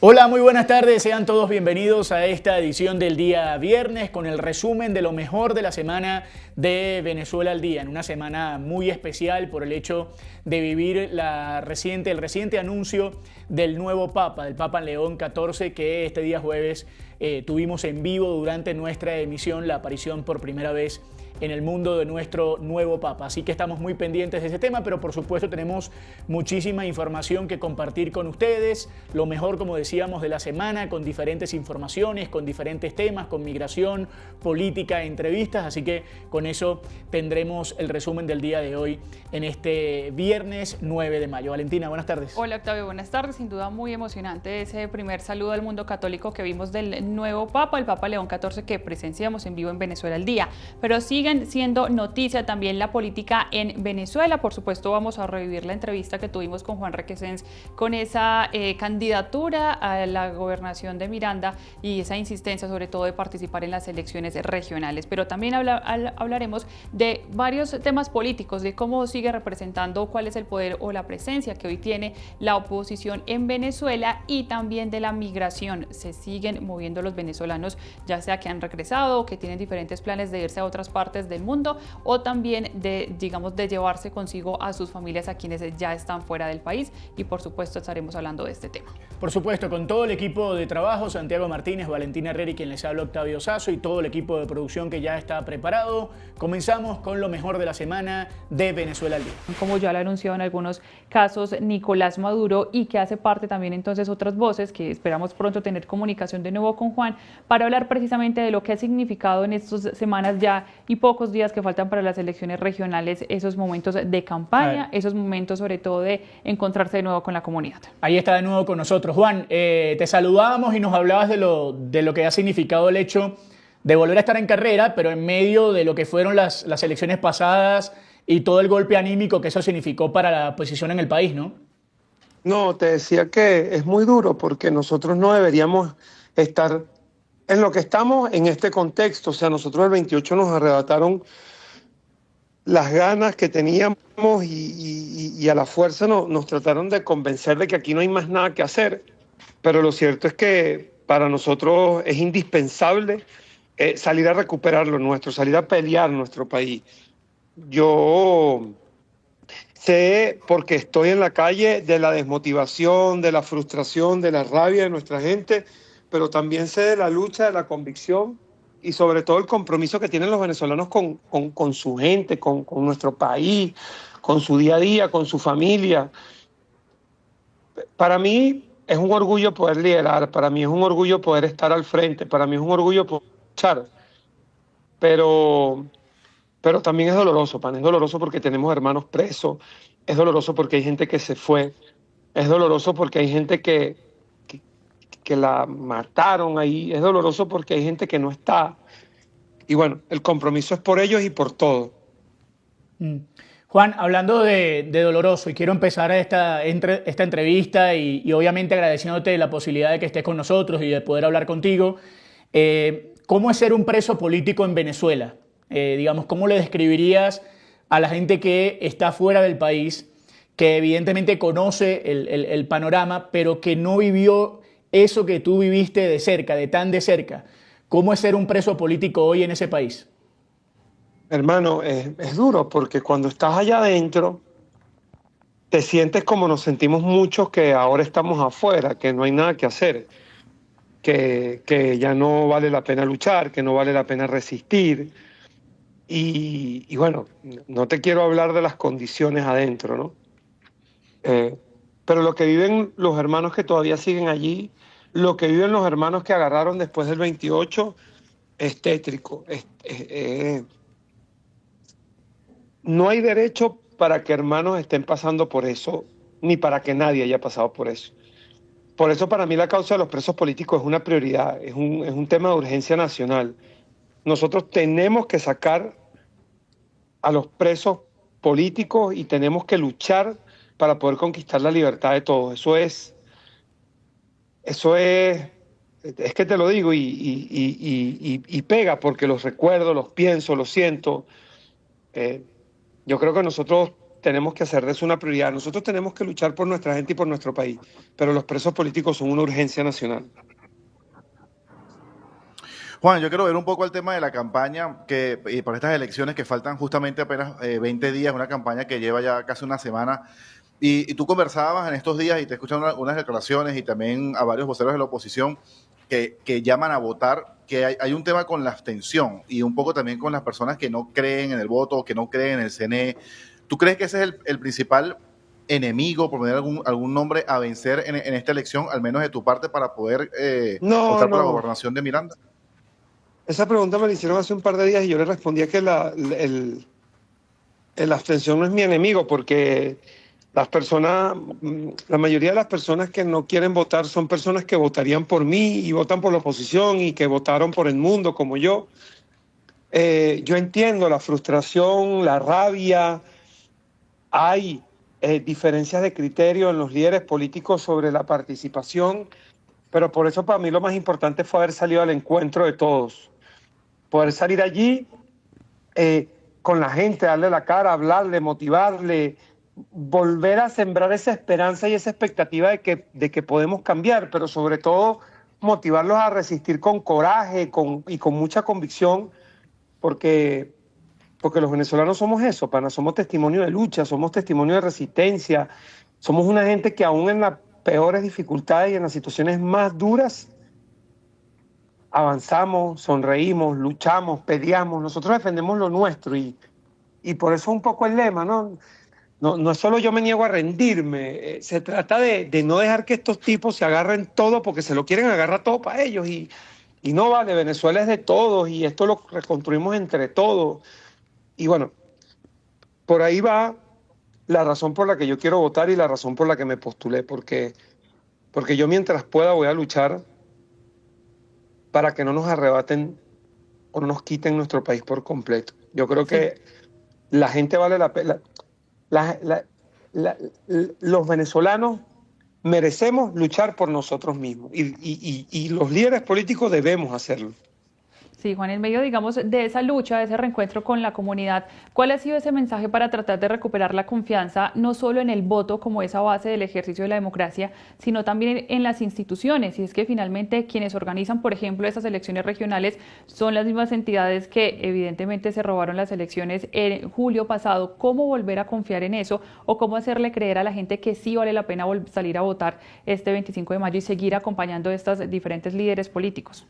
Hola, muy buenas tardes, sean todos bienvenidos a esta edición del día viernes con el resumen de lo mejor de la semana de Venezuela al día, en una semana muy especial por el hecho de vivir el reciente anuncio del nuevo Papa, del Papa León XIV, que este día jueves tuvimos en vivo durante nuestra emisión la aparición por primera vez en el mundo de nuestro nuevo Papa. Así que estamos muy pendientes de ese tema, pero por supuesto tenemos muchísima información que compartir con ustedes, lo mejor, como decíamos, de la semana, con diferentes informaciones, con diferentes temas, con migración, política, entrevistas, así que con eso tendremos el resumen del día de hoy en este viernes 9 de mayo. Valentina, buenas tardes. Hola Octavio, buenas tardes. Sin duda muy emocionante ese primer saludo al mundo católico que vimos del nuevo Papa, el Papa León XIV, que presenciamos en vivo en Venezuela al día. Pero siguen siendo noticia también la política en Venezuela. Por supuesto, vamos a revivir la entrevista que tuvimos con Juan Requesens con esa candidatura a la gobernación de Miranda y esa insistencia sobre todo de participar en las elecciones regionales. Pero también hablaremos de varios temas políticos, de cómo sigue representando, cuál es el poder o la presencia que hoy tiene la oposición en Venezuela, y también de la migración. Se siguen moviendo los venezolanos, ya sea que han regresado o que tienen diferentes planes de irse a otras partes del mundo, o también de llevarse consigo a sus familias, a quienes ya están fuera del país, y por supuesto estaremos hablando de este tema. Por supuesto, con todo el equipo de trabajo, Santiago Martínez, Valentina Herrera y quien les habla, Octavio Sazo, y todo el equipo de producción que ya está preparado. Comenzamos con lo mejor de la semana de Venezuela al día. Como ya lo anunció en algunos casos Nicolás Maduro, y que hace parte también entonces otras voces, que esperamos pronto tener comunicación de nuevo con Juan para hablar precisamente de lo que ha significado en estas semanas ya y pocos días que faltan para las elecciones regionales, esos momentos de campaña, esos momentos sobre todo de encontrarse de nuevo con la comunidad. Ahí está de nuevo con nosotros. Juan, te saludábamos y nos hablabas de lo que ha significado el hecho de volver a estar en carrera, pero en medio de lo que fueron las elecciones pasadas y todo el golpe anímico que eso significó para la posición en el país, ¿no? No, te decía que es muy duro porque nosotros no deberíamos estar en lo que estamos en este contexto. O sea, nosotros el 28 nos arrebataron las ganas que teníamos y a la fuerza nos trataron de convencer de que aquí no hay más nada que hacer. Pero lo cierto es que para nosotros es indispensable salir a recuperar lo nuestro, salir a pelear nuestro país. Yo sé, porque estoy en la calle, de la desmotivación, de la frustración, de la rabia de nuestra gente, pero también sé de la lucha, de la convicción y sobre todo el compromiso que tienen los venezolanos con su gente, con nuestro país, con su día a día, con su familia. Para mí es un orgullo poder liderar, para mí es un orgullo poder estar al frente, para mí es un orgullo poder luchar, pero también es doloroso, pan, es doloroso porque tenemos hermanos presos, es doloroso porque hay gente que se fue, es doloroso porque hay gente que la mataron ahí, es doloroso porque hay gente que no está. Y bueno, el compromiso es por ellos y por todo. Juan, hablando de doloroso, y quiero empezar esta entrevista y obviamente agradeciéndote la posibilidad de que estés con nosotros y de poder hablar contigo. ¿Cómo es ser un preso político en Venezuela? Digamos, ¿cómo le describirías a la gente que está fuera del país, que evidentemente conoce el panorama, pero que no vivió eso que tú viviste de cerca, de tan de cerca? ¿Cómo es ser un preso político hoy en ese país? Hermano, es duro porque cuando estás allá adentro, te sientes como nos sentimos muchos que ahora estamos afuera, que no hay nada que hacer, que ya no vale la pena luchar, que no vale la pena resistir. Y bueno, no te quiero hablar de las condiciones adentro, ¿no? Pero lo que viven los hermanos que todavía siguen allí, lo que viven los hermanos que agarraron después del 28, es tétrico. No hay derecho para que hermanos estén pasando por eso, ni para que nadie haya pasado por eso. Por eso para mí la causa de los presos políticos es una prioridad, es un tema de urgencia nacional. Nosotros tenemos que sacar a los presos políticos y tenemos que luchar para poder conquistar la libertad de todos. Es que te lo digo y pega porque los recuerdo, los pienso, los siento. Yo creo que nosotros tenemos que hacer de eso una prioridad. Nosotros tenemos que luchar por nuestra gente y por nuestro país, pero los presos políticos son una urgencia nacional. Juan, yo quiero ver un poco el tema de la campaña y por estas elecciones que faltan justamente apenas 20 días, una campaña que lleva ya casi una semana. Y tú conversabas en estos días y te escuchan unas declaraciones y también a varios voceros de la oposición que llaman a votar, que hay un tema con la abstención y un poco también con las personas que no creen en el voto, que no creen en el CNE. ¿Tú crees que ese es el principal enemigo, por poner algún nombre, a vencer en esta elección, al menos de tu parte, para poder optar por la gobernación de Miranda? Esa pregunta me la hicieron hace un par de días y yo le respondía que la abstención no es mi enemigo, porque las personas, la mayoría de las personas que no quieren votar son personas que votarían por mí y votan por la oposición y que votaron por el mundo como yo. Yo entiendo la frustración, la rabia. Hay diferencias de criterio en los líderes políticos sobre la participación, pero por eso para mí lo más importante fue haber salido al encuentro de todos. Poder salir allí con la gente, darle la cara, hablarle, motivarle, volver a sembrar esa esperanza y esa expectativa de que podemos cambiar, pero sobre todo motivarlos a resistir con coraje y con mucha convicción, porque los venezolanos somos eso, pana, somos testimonio de lucha, somos testimonio de resistencia, somos una gente que aún en las peores dificultades y en las situaciones más duras avanzamos, sonreímos, luchamos, peleamos, nosotros defendemos lo nuestro y por eso un poco el lema, ¿no? No es solo yo me niego a rendirme, se trata de no dejar que estos tipos se agarren todo porque se lo quieren agarrar todo para ellos y no vale, Venezuela es de todos y esto lo reconstruimos entre todos. Y bueno, por ahí va la razón por la que yo quiero votar y la razón por la que me postulé, porque yo mientras pueda voy a luchar para que no nos arrebaten o no nos quiten nuestro país por completo. Yo creo que la gente vale la pena. Los venezolanos merecemos luchar por nosotros mismos y los líderes políticos debemos hacerlo. Sí, Juan, en medio, digamos, de esa lucha, de ese reencuentro con la comunidad, ¿cuál ha sido ese mensaje para tratar de recuperar la confianza, no solo en el voto como esa base del ejercicio de la democracia, sino también en las instituciones? Y es que finalmente quienes organizan, por ejemplo, esas elecciones regionales son las mismas entidades que evidentemente se robaron las elecciones en julio pasado. ¿Cómo volver a confiar en eso o cómo hacerle creer a la gente que sí vale la pena salir a votar este 25 de mayo y seguir acompañando a estos diferentes líderes políticos?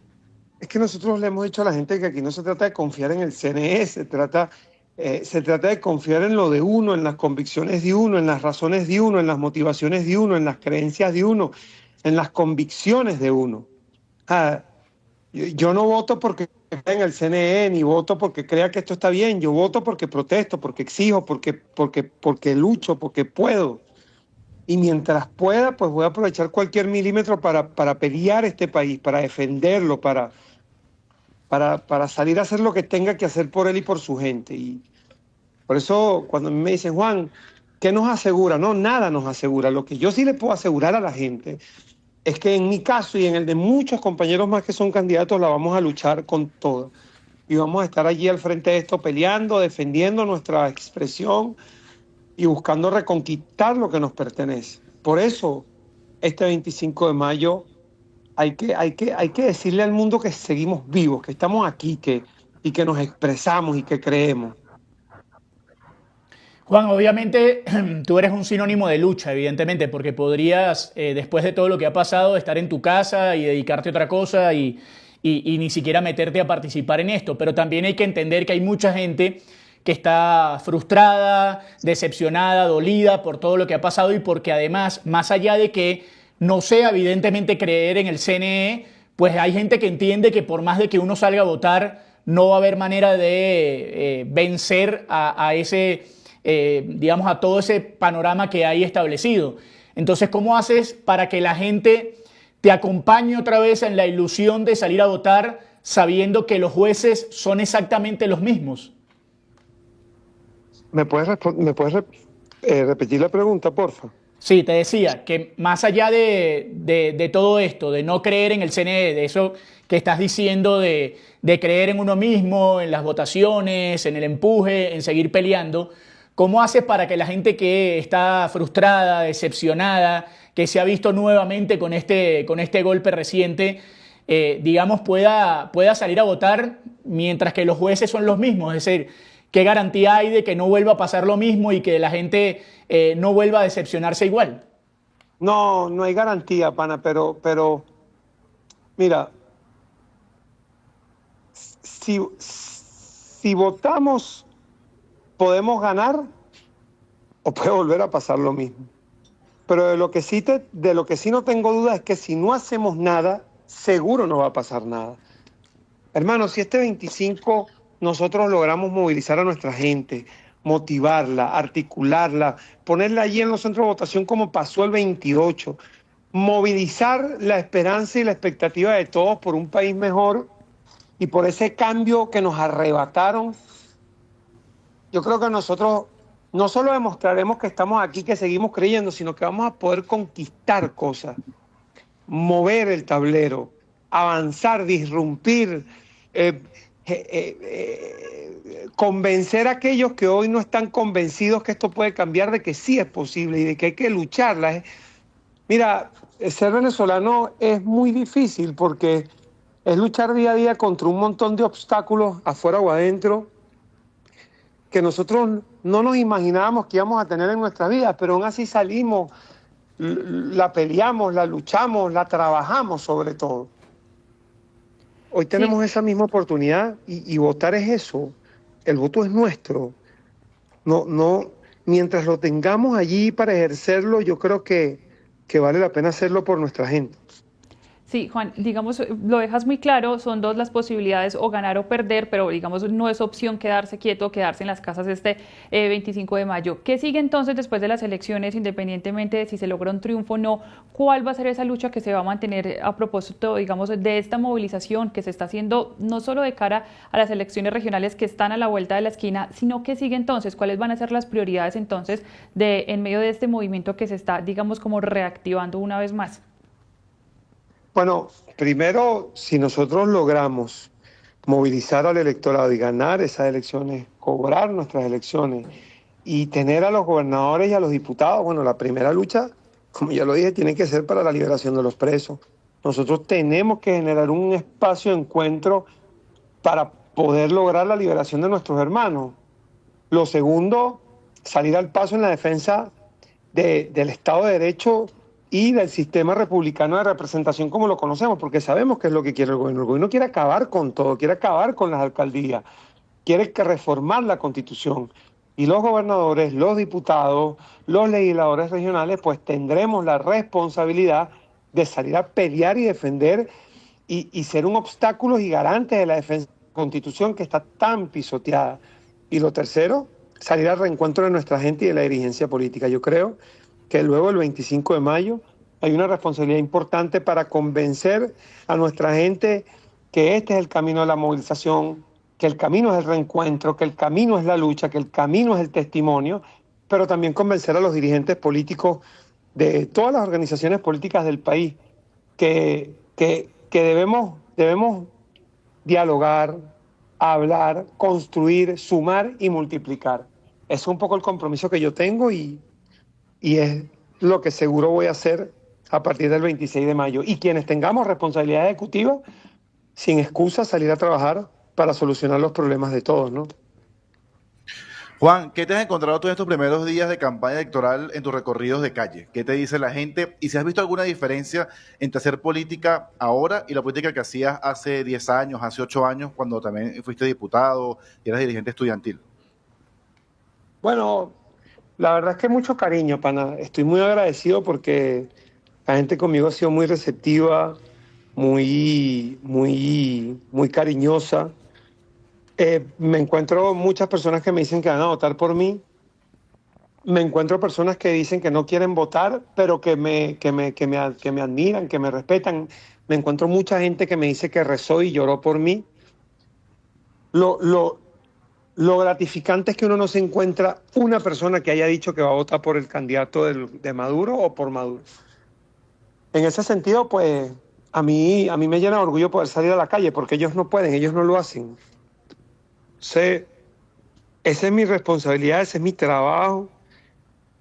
Es que nosotros le hemos dicho a la gente que aquí no se trata de confiar en el CNE, se trata de confiar en lo de uno, en las convicciones de uno, en las razones de uno, en las motivaciones de uno, en las creencias de uno, en las convicciones de uno. Yo no voto porque crea en el CNE, ni voto porque crea que esto está bien, yo voto porque protesto, porque exijo, porque lucho, porque puedo. Y mientras pueda, pues voy a aprovechar cualquier milímetro para pelear este país, para defenderlo, para salir a hacer lo que tenga que hacer por él y por su gente. Y por eso cuando me dicen, Juan, ¿qué nos asegura? No, nada nos asegura. Lo que yo sí le puedo asegurar a la gente es que en mi caso y en el de muchos compañeros más que son candidatos, la vamos a luchar con todo. Y vamos a estar allí al frente de esto peleando, defendiendo nuestra expresión y buscando reconquistar lo que nos pertenece. Por eso, este 25 de mayo hay que decirle al mundo que seguimos vivos, que estamos aquí, y que nos expresamos y que creemos. Juan, obviamente tú eres un sinónimo de lucha, evidentemente, porque podrías, después de todo lo que ha pasado, estar en tu casa y dedicarte a otra cosa y ni siquiera meterte a participar en esto. Pero también hay que entender que hay mucha gente que está frustrada, decepcionada, dolida por todo lo que ha pasado y porque además, más allá de que no sea evidentemente creer en el CNE, pues hay gente que entiende que por más de que uno salga a votar, no va a haber manera de vencer a ese, digamos, a todo ese panorama que hay establecido. Entonces, ¿cómo haces para que la gente te acompañe otra vez en la ilusión de salir a votar sabiendo que los jueces son exactamente los mismos? ¿Me puedes repetir la pregunta, porfa? Sí, te decía que más allá de todo esto, de no creer en el CNE, de eso que estás diciendo de creer en uno mismo, en las votaciones, en el empuje, en seguir peleando, ¿Cómo haces para que la gente que está frustrada, decepcionada, que se ha visto nuevamente con este golpe reciente, digamos, pueda salir a votar mientras que los jueces son los mismos? Es decir, ¿qué garantía hay de que no vuelva a pasar lo mismo y que la gente no vuelva a decepcionarse igual? No, no hay garantía, pana, pero mira, si votamos, podemos ganar o puede volver a pasar lo mismo. Pero de lo que sí no tengo duda es que si no hacemos nada, seguro no va a pasar nada. Hermano, si este 25 nosotros logramos movilizar a nuestra gente, motivarla, articularla, ponerla allí en los centros de votación como pasó el 28, movilizar la esperanza y la expectativa de todos por un país mejor y por ese cambio que nos arrebataron, yo creo que nosotros no solo demostraremos que estamos aquí, que seguimos creyendo, sino que vamos a poder conquistar cosas, mover el tablero, avanzar, disrumpir, convencer a aquellos que hoy no están convencidos que esto puede cambiar, de que sí es posible y de que hay que lucharla. Mira, ser venezolano es muy difícil porque es luchar día a día contra un montón de obstáculos afuera o adentro que nosotros no nos imaginábamos que íbamos a tener en nuestra vida, pero aún así salimos, la peleamos, la luchamos, la trabajamos sobre todo. Hoy tenemos esa misma oportunidad y votar es eso. El voto es nuestro. Mientras lo tengamos allí para ejercerlo, yo creo que vale la pena hacerlo por nuestra gente. Sí, Juan, digamos, lo dejas muy claro, son dos las posibilidades, o ganar o perder, pero digamos, no es opción quedarse quieto, quedarse en las casas este 25 de mayo. ¿Qué sigue entonces después de las elecciones, independientemente de si se logra un triunfo o no? ¿Cuál va a ser esa lucha que se va a mantener a propósito, digamos, de esta movilización que se está haciendo, no solo de cara a las elecciones regionales que están a la vuelta de la esquina, sino qué sigue entonces? ¿Cuáles van a ser las prioridades entonces en medio de este movimiento que se está, digamos, como reactivando una vez más? Bueno, primero, si nosotros logramos movilizar al electorado y ganar esas elecciones, cobrar nuestras elecciones y tener a los gobernadores y a los diputados, bueno, la primera lucha, como ya lo dije, tiene que ser para la liberación de los presos. Nosotros tenemos que generar un espacio de encuentro para poder lograr la liberación de nuestros hermanos. Lo segundo, salir al paso en la defensa del Estado de Derecho y del sistema republicano de representación como lo conocemos, porque sabemos qué es lo que quiere el gobierno. El gobierno quiere acabar con todo, quiere acabar con las alcaldías, quiere reformar la Constitución. Y los gobernadores, los diputados, los legisladores regionales, pues tendremos la responsabilidad de salir a pelear y defender y ser un obstáculo y garante de la defensa de la Constitución que está tan pisoteada. Y lo tercero, salir al reencuentro de nuestra gente y de la dirigencia política. Yo creo que luego del 25 de mayo hay una responsabilidad importante para convencer a nuestra gente que este es el camino de la movilización, que el camino es el reencuentro, que el camino es la lucha, que el camino es el testimonio, pero también convencer a los dirigentes políticos de todas las organizaciones políticas del país que debemos dialogar, hablar, construir, sumar y multiplicar. Ese es un poco el compromiso que yo tengo y es lo que seguro voy a hacer a partir del 26 de mayo. Y quienes tengamos responsabilidad ejecutiva, sin excusa, salir a trabajar para solucionar los problemas de todos, ¿no? Juan, ¿qué te has encontrado tú en estos primeros días de campaña electoral en tus recorridos de calle? ¿Qué te dice la gente? Y si has visto alguna diferencia entre hacer política ahora y la política que hacías hace 10 años, hace 8 años, cuando también fuiste diputado y eras dirigente estudiantil. Bueno, la verdad es que mucho cariño, pana. Estoy muy agradecido porque la gente conmigo ha sido muy receptiva, muy cariñosa. Me encuentro muchas personas que me dicen que van a votar por mí. Me encuentro personas que dicen que no quieren votar, pero que me admiran, que me respetan. Me encuentro mucha gente que me dice que rezó y lloró por mí. Lo gratificante es que uno no se encuentra una persona que haya dicho que va a votar por el candidato de Maduro o por Maduro. En ese sentido, pues, a mí me llena de orgullo poder salir a la calle, porque ellos no pueden, ellos no lo hacen. esa es mi responsabilidad, ese es mi trabajo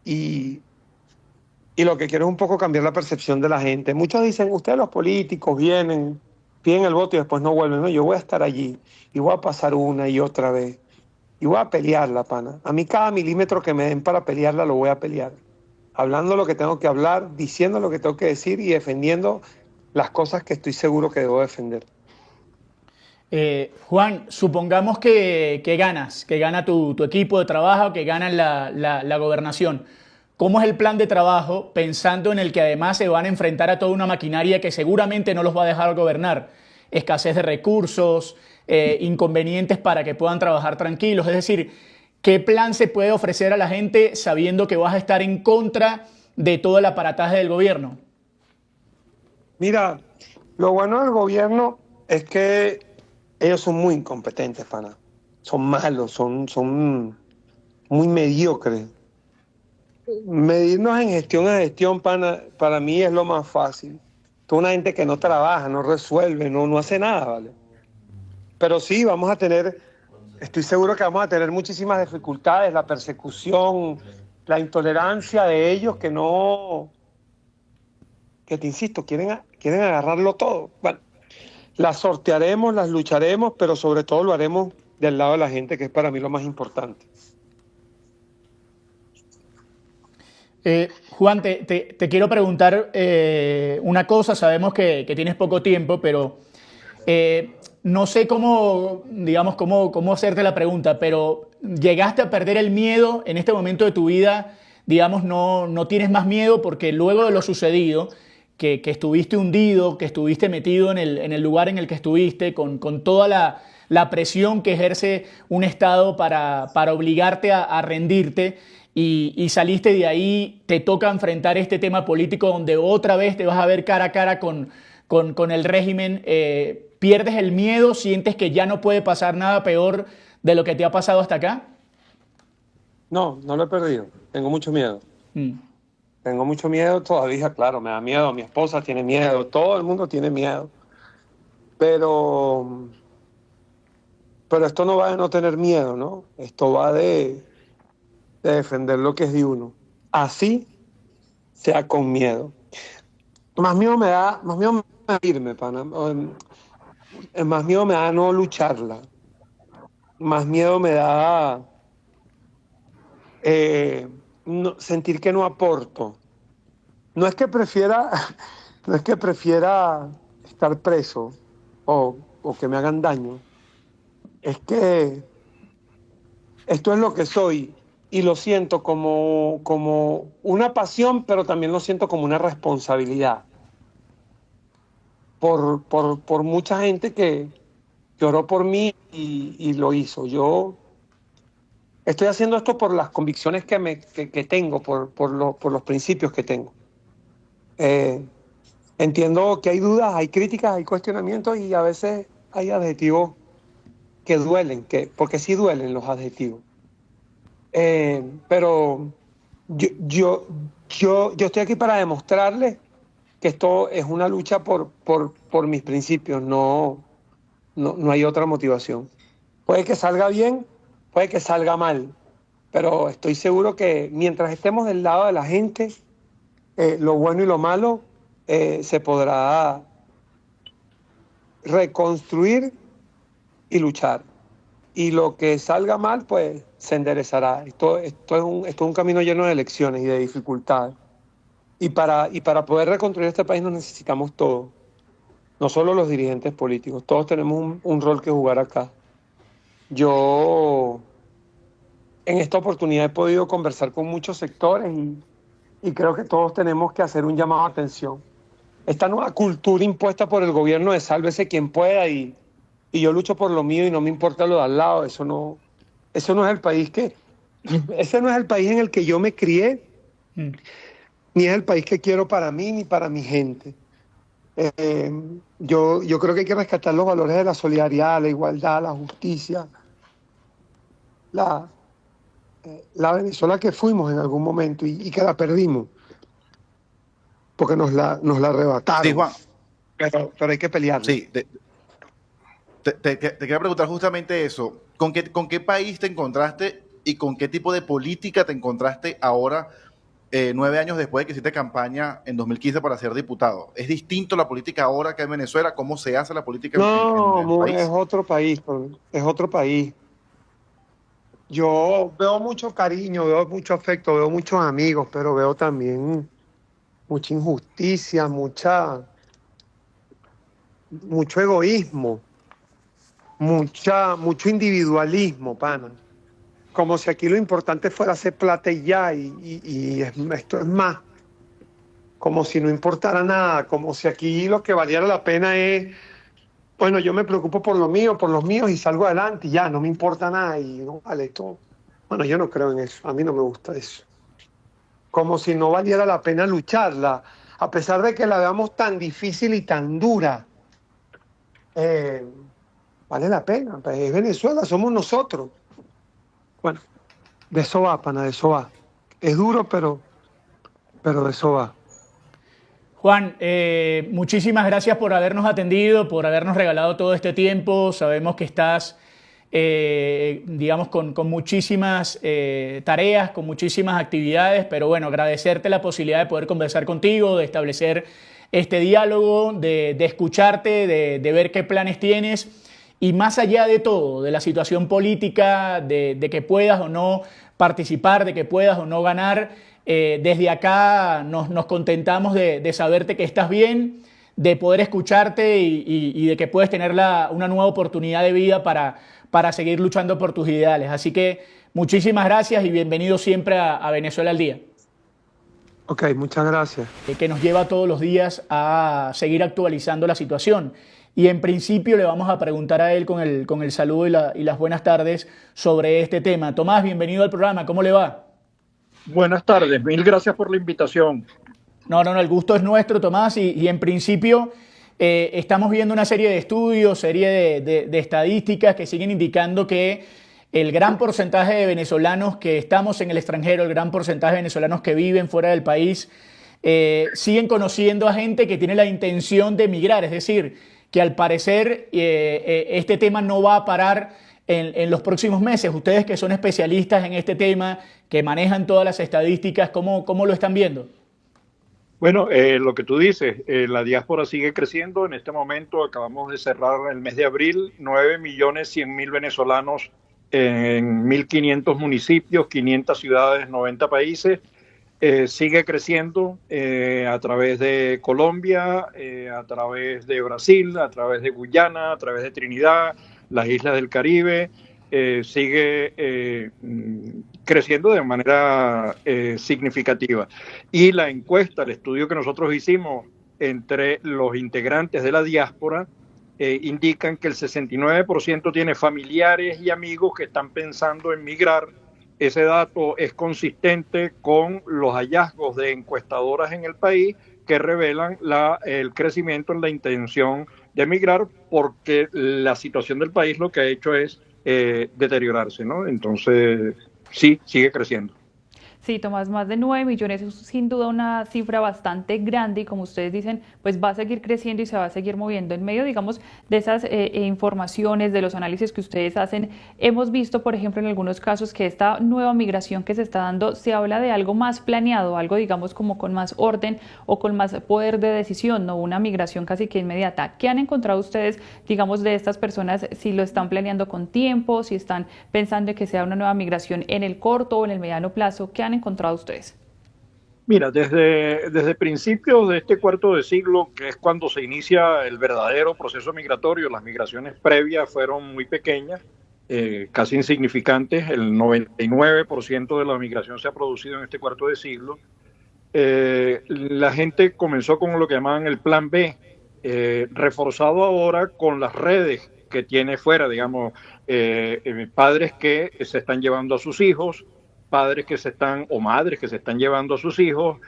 y, y lo que quiero es un poco cambiar la percepción de la gente. Muchos dicen, ustedes los políticos vienen, piden el voto y después no vuelven. No, yo voy a estar allí y voy a pasar una y otra vez y voy a pelearla, pana. A mí cada milímetro que me den para pelearla lo voy a pelear. Hablando lo que tengo que hablar, diciendo lo que tengo que decir y defendiendo las cosas que estoy seguro que debo defender. Juan, supongamos que ganas, que gana tu equipo de trabajo, que ganan la gobernación. ¿Cómo es el plan de trabajo pensando en el que además se van a enfrentar a toda una maquinaria que seguramente no los va a dejar gobernar? Escasez de recursos, inconvenientes para que puedan trabajar tranquilos. Es decir, ¿qué plan se puede ofrecer a la gente sabiendo que vas a estar en contra de todo el aparataje del gobierno? Mira, lo bueno del gobierno es que ellos son muy incompetentes, pana. Son malos, son muy mediocres. Medirnos en gestión a gestión, pana, para mí es lo más fácil. Toda una gente que no trabaja, no resuelve, no hace nada, ¿vale? Pero sí, estoy seguro que vamos a tener muchísimas dificultades, la persecución, la intolerancia de ellos que te insisto, quieren agarrarlo todo. Bueno, las sortearemos, las lucharemos, pero sobre todo lo haremos del lado de la gente, que es para mí lo más importante. Juan, te quiero preguntar una cosa. Sabemos que tienes poco tiempo, pero no sé cómo, digamos, cómo hacerte la pregunta, pero ¿llegaste a perder el miedo en este momento de tu vida? Digamos, no tienes más miedo porque luego de lo sucedido, que estuviste hundido, que estuviste metido en el lugar en el que estuviste, con toda la presión que ejerce un Estado para obligarte a rendirte, y saliste de ahí, te toca enfrentar este tema político donde otra vez te vas a ver cara a cara con el régimen. ¿Pierdes el miedo? ¿Sientes que ya no puede pasar nada peor de lo que te ha pasado hasta acá? No lo he perdido. Tengo mucho miedo. Tengo mucho miedo todavía, claro, me da miedo. Mi esposa tiene miedo, todo el mundo tiene miedo. Pero esto no va de no tener miedo, ¿no? Esto va de defender lo que es de uno. Así sea con miedo. Más miedo me da irme, pana. Más miedo me da no lucharla. Más miedo me da sentir que no aporto. No es que prefiera estar preso o que me hagan daño. Es que esto es lo que soy y lo siento como una pasión, pero también lo siento como una responsabilidad por mucha gente que oró por mí y lo hizo. Yo estoy haciendo esto por las convicciones que tengo, por los principios que tengo. Entiendo que hay dudas, hay críticas, hay cuestionamientos y a veces hay adjetivos que duelen, porque sí duelen los adjetivos. Pero yo estoy aquí para demostrarles que esto es una lucha por mis principios, no hay otra motivación. Puede que salga bien, puede que salga mal, pero estoy seguro que mientras estemos del lado de la gente, lo bueno y lo malo se podrá reconstruir y luchar. Y lo que salga mal, pues se enderezará. Esto es un camino lleno de lecciones y de dificultades. Y para poder reconstruir este país nos necesitamos todos. No solo los dirigentes políticos, todos tenemos un rol que jugar acá. Yo en esta oportunidad he podido conversar con muchos sectores y creo que todos tenemos que hacer un llamado a atención. Esta nueva cultura impuesta por el gobierno de sálvese quien pueda y yo lucho por lo mío y no me importa lo de al lado, ese no es el país ese no es el país en el que yo me crié, ni es el país que quiero para mí ni para mi gente. Yo creo que hay que rescatar los valores de la solidaridad, la igualdad, la justicia, la Venezuela que fuimos en algún momento y que la perdimos, porque nos la arrebataron. Sí, Juan. Pero hay que pelear. Sí, Te quería preguntar justamente eso. ¿Con qué país te encontraste y con qué tipo de política te encontraste ahora, 9 años después de que hiciste campaña en 2015 para ser diputado? ¿Es distinto la política ahora que en Venezuela? ¿Cómo se hace la política en el Es país? otro país, es otro país. Yo veo mucho cariño, veo mucho afecto, veo muchos amigos, pero veo también mucha injusticia, mucho egoísmo, mucho individualismo, pana. Como si aquí lo importante fuera hacer plata y ya, esto es más. Como si no importara nada, como si aquí lo que valiera la pena es, bueno, yo me preocupo por lo mío, por los míos y salgo adelante y ya, no me importa nada y no vale todo. Bueno, yo no creo en eso, a mí no me gusta eso. Como si no valiera la pena lucharla, a pesar de que la veamos tan difícil y tan dura. Vale la pena, pues es Venezuela, somos nosotros. Bueno, de eso va, pana, de eso va. Es duro, pero de eso va. Juan, muchísimas gracias por habernos atendido, por habernos regalado todo este tiempo. Sabemos que estás, digamos, con muchísimas tareas, con muchísimas actividades, pero bueno, agradecerte la posibilidad de poder conversar contigo, de establecer este diálogo, de escucharte, de ver qué planes tienes y más allá de todo, de la situación política, de que puedas o no participar, de que puedas o no ganar. Desde acá nos contentamos de saberte que estás bien, de poder escucharte y de que puedes tener una nueva oportunidad de vida para seguir luchando por tus ideales. Así que muchísimas gracias y bienvenido siempre a Venezuela al Día. Ok, muchas gracias. Que nos lleva todos los días a seguir actualizando la situación. Y en principio le vamos a preguntar a él con el saludo y las buenas tardes sobre este tema. Tomás, bienvenido al programa, ¿cómo le va? Buenas tardes, mil gracias por la invitación. No, el gusto es nuestro, Tomás, y en principio estamos viendo una serie de estudios, serie de estadísticas que siguen indicando que el gran porcentaje de venezolanos que estamos en el extranjero, el gran porcentaje de venezolanos que viven fuera del país, siguen conociendo a gente que tiene la intención de emigrar, es decir, que al parecer este tema no va a parar en los próximos meses. Ustedes que son especialistas en este tema, que manejan todas las estadísticas, ¿cómo lo están viendo? Bueno, lo que tú dices, la diáspora sigue creciendo. En este momento acabamos de cerrar el mes de abril, 9.100.000 venezolanos en 1.500 municipios, 500 ciudades, 90 países. Sigue creciendo a través de Colombia, a través de Brasil, a través de Guyana, a través de Trinidad, las islas del Caribe. Sigue creciendo de manera significativa. Y la encuesta, el estudio que nosotros hicimos entre los integrantes de la diáspora, indican que el 69% tiene familiares y amigos que están pensando en migrar. Ese dato es consistente con los hallazgos de encuestadoras en el país que revelan el crecimiento en la intención de emigrar, porque la situación del país lo que ha hecho es deteriorarse, ¿no? Entonces, sí, sigue creciendo. Sí, Tomás, más de 9 millones es sin duda una cifra bastante grande y como ustedes dicen, pues va a seguir creciendo y se va a seguir moviendo. En medio, digamos, de esas informaciones, de los análisis que ustedes hacen, hemos visto, por ejemplo, en algunos casos que esta nueva migración que se está dando, se habla de algo más planeado, algo, digamos, como con más orden o con más poder de decisión, no una migración casi que inmediata. ¿Qué han encontrado ustedes, digamos, de estas personas, si lo están planeando con tiempo, si están pensando en que sea una nueva migración en el corto o en el mediano plazo? ¿Qué han encontrado ustedes? Mira, desde principios de este cuarto de siglo, que es cuando se inicia el verdadero proceso migratorio, las migraciones previas fueron muy pequeñas, casi insignificantes. El 99% de la migración se ha producido en este cuarto de siglo. La gente comenzó con lo que llamaban el plan B, reforzado ahora con las redes que tiene fuera, digamos, padres que se están llevando a sus hijos, padres que se están, o madres que se están llevando a sus hijos,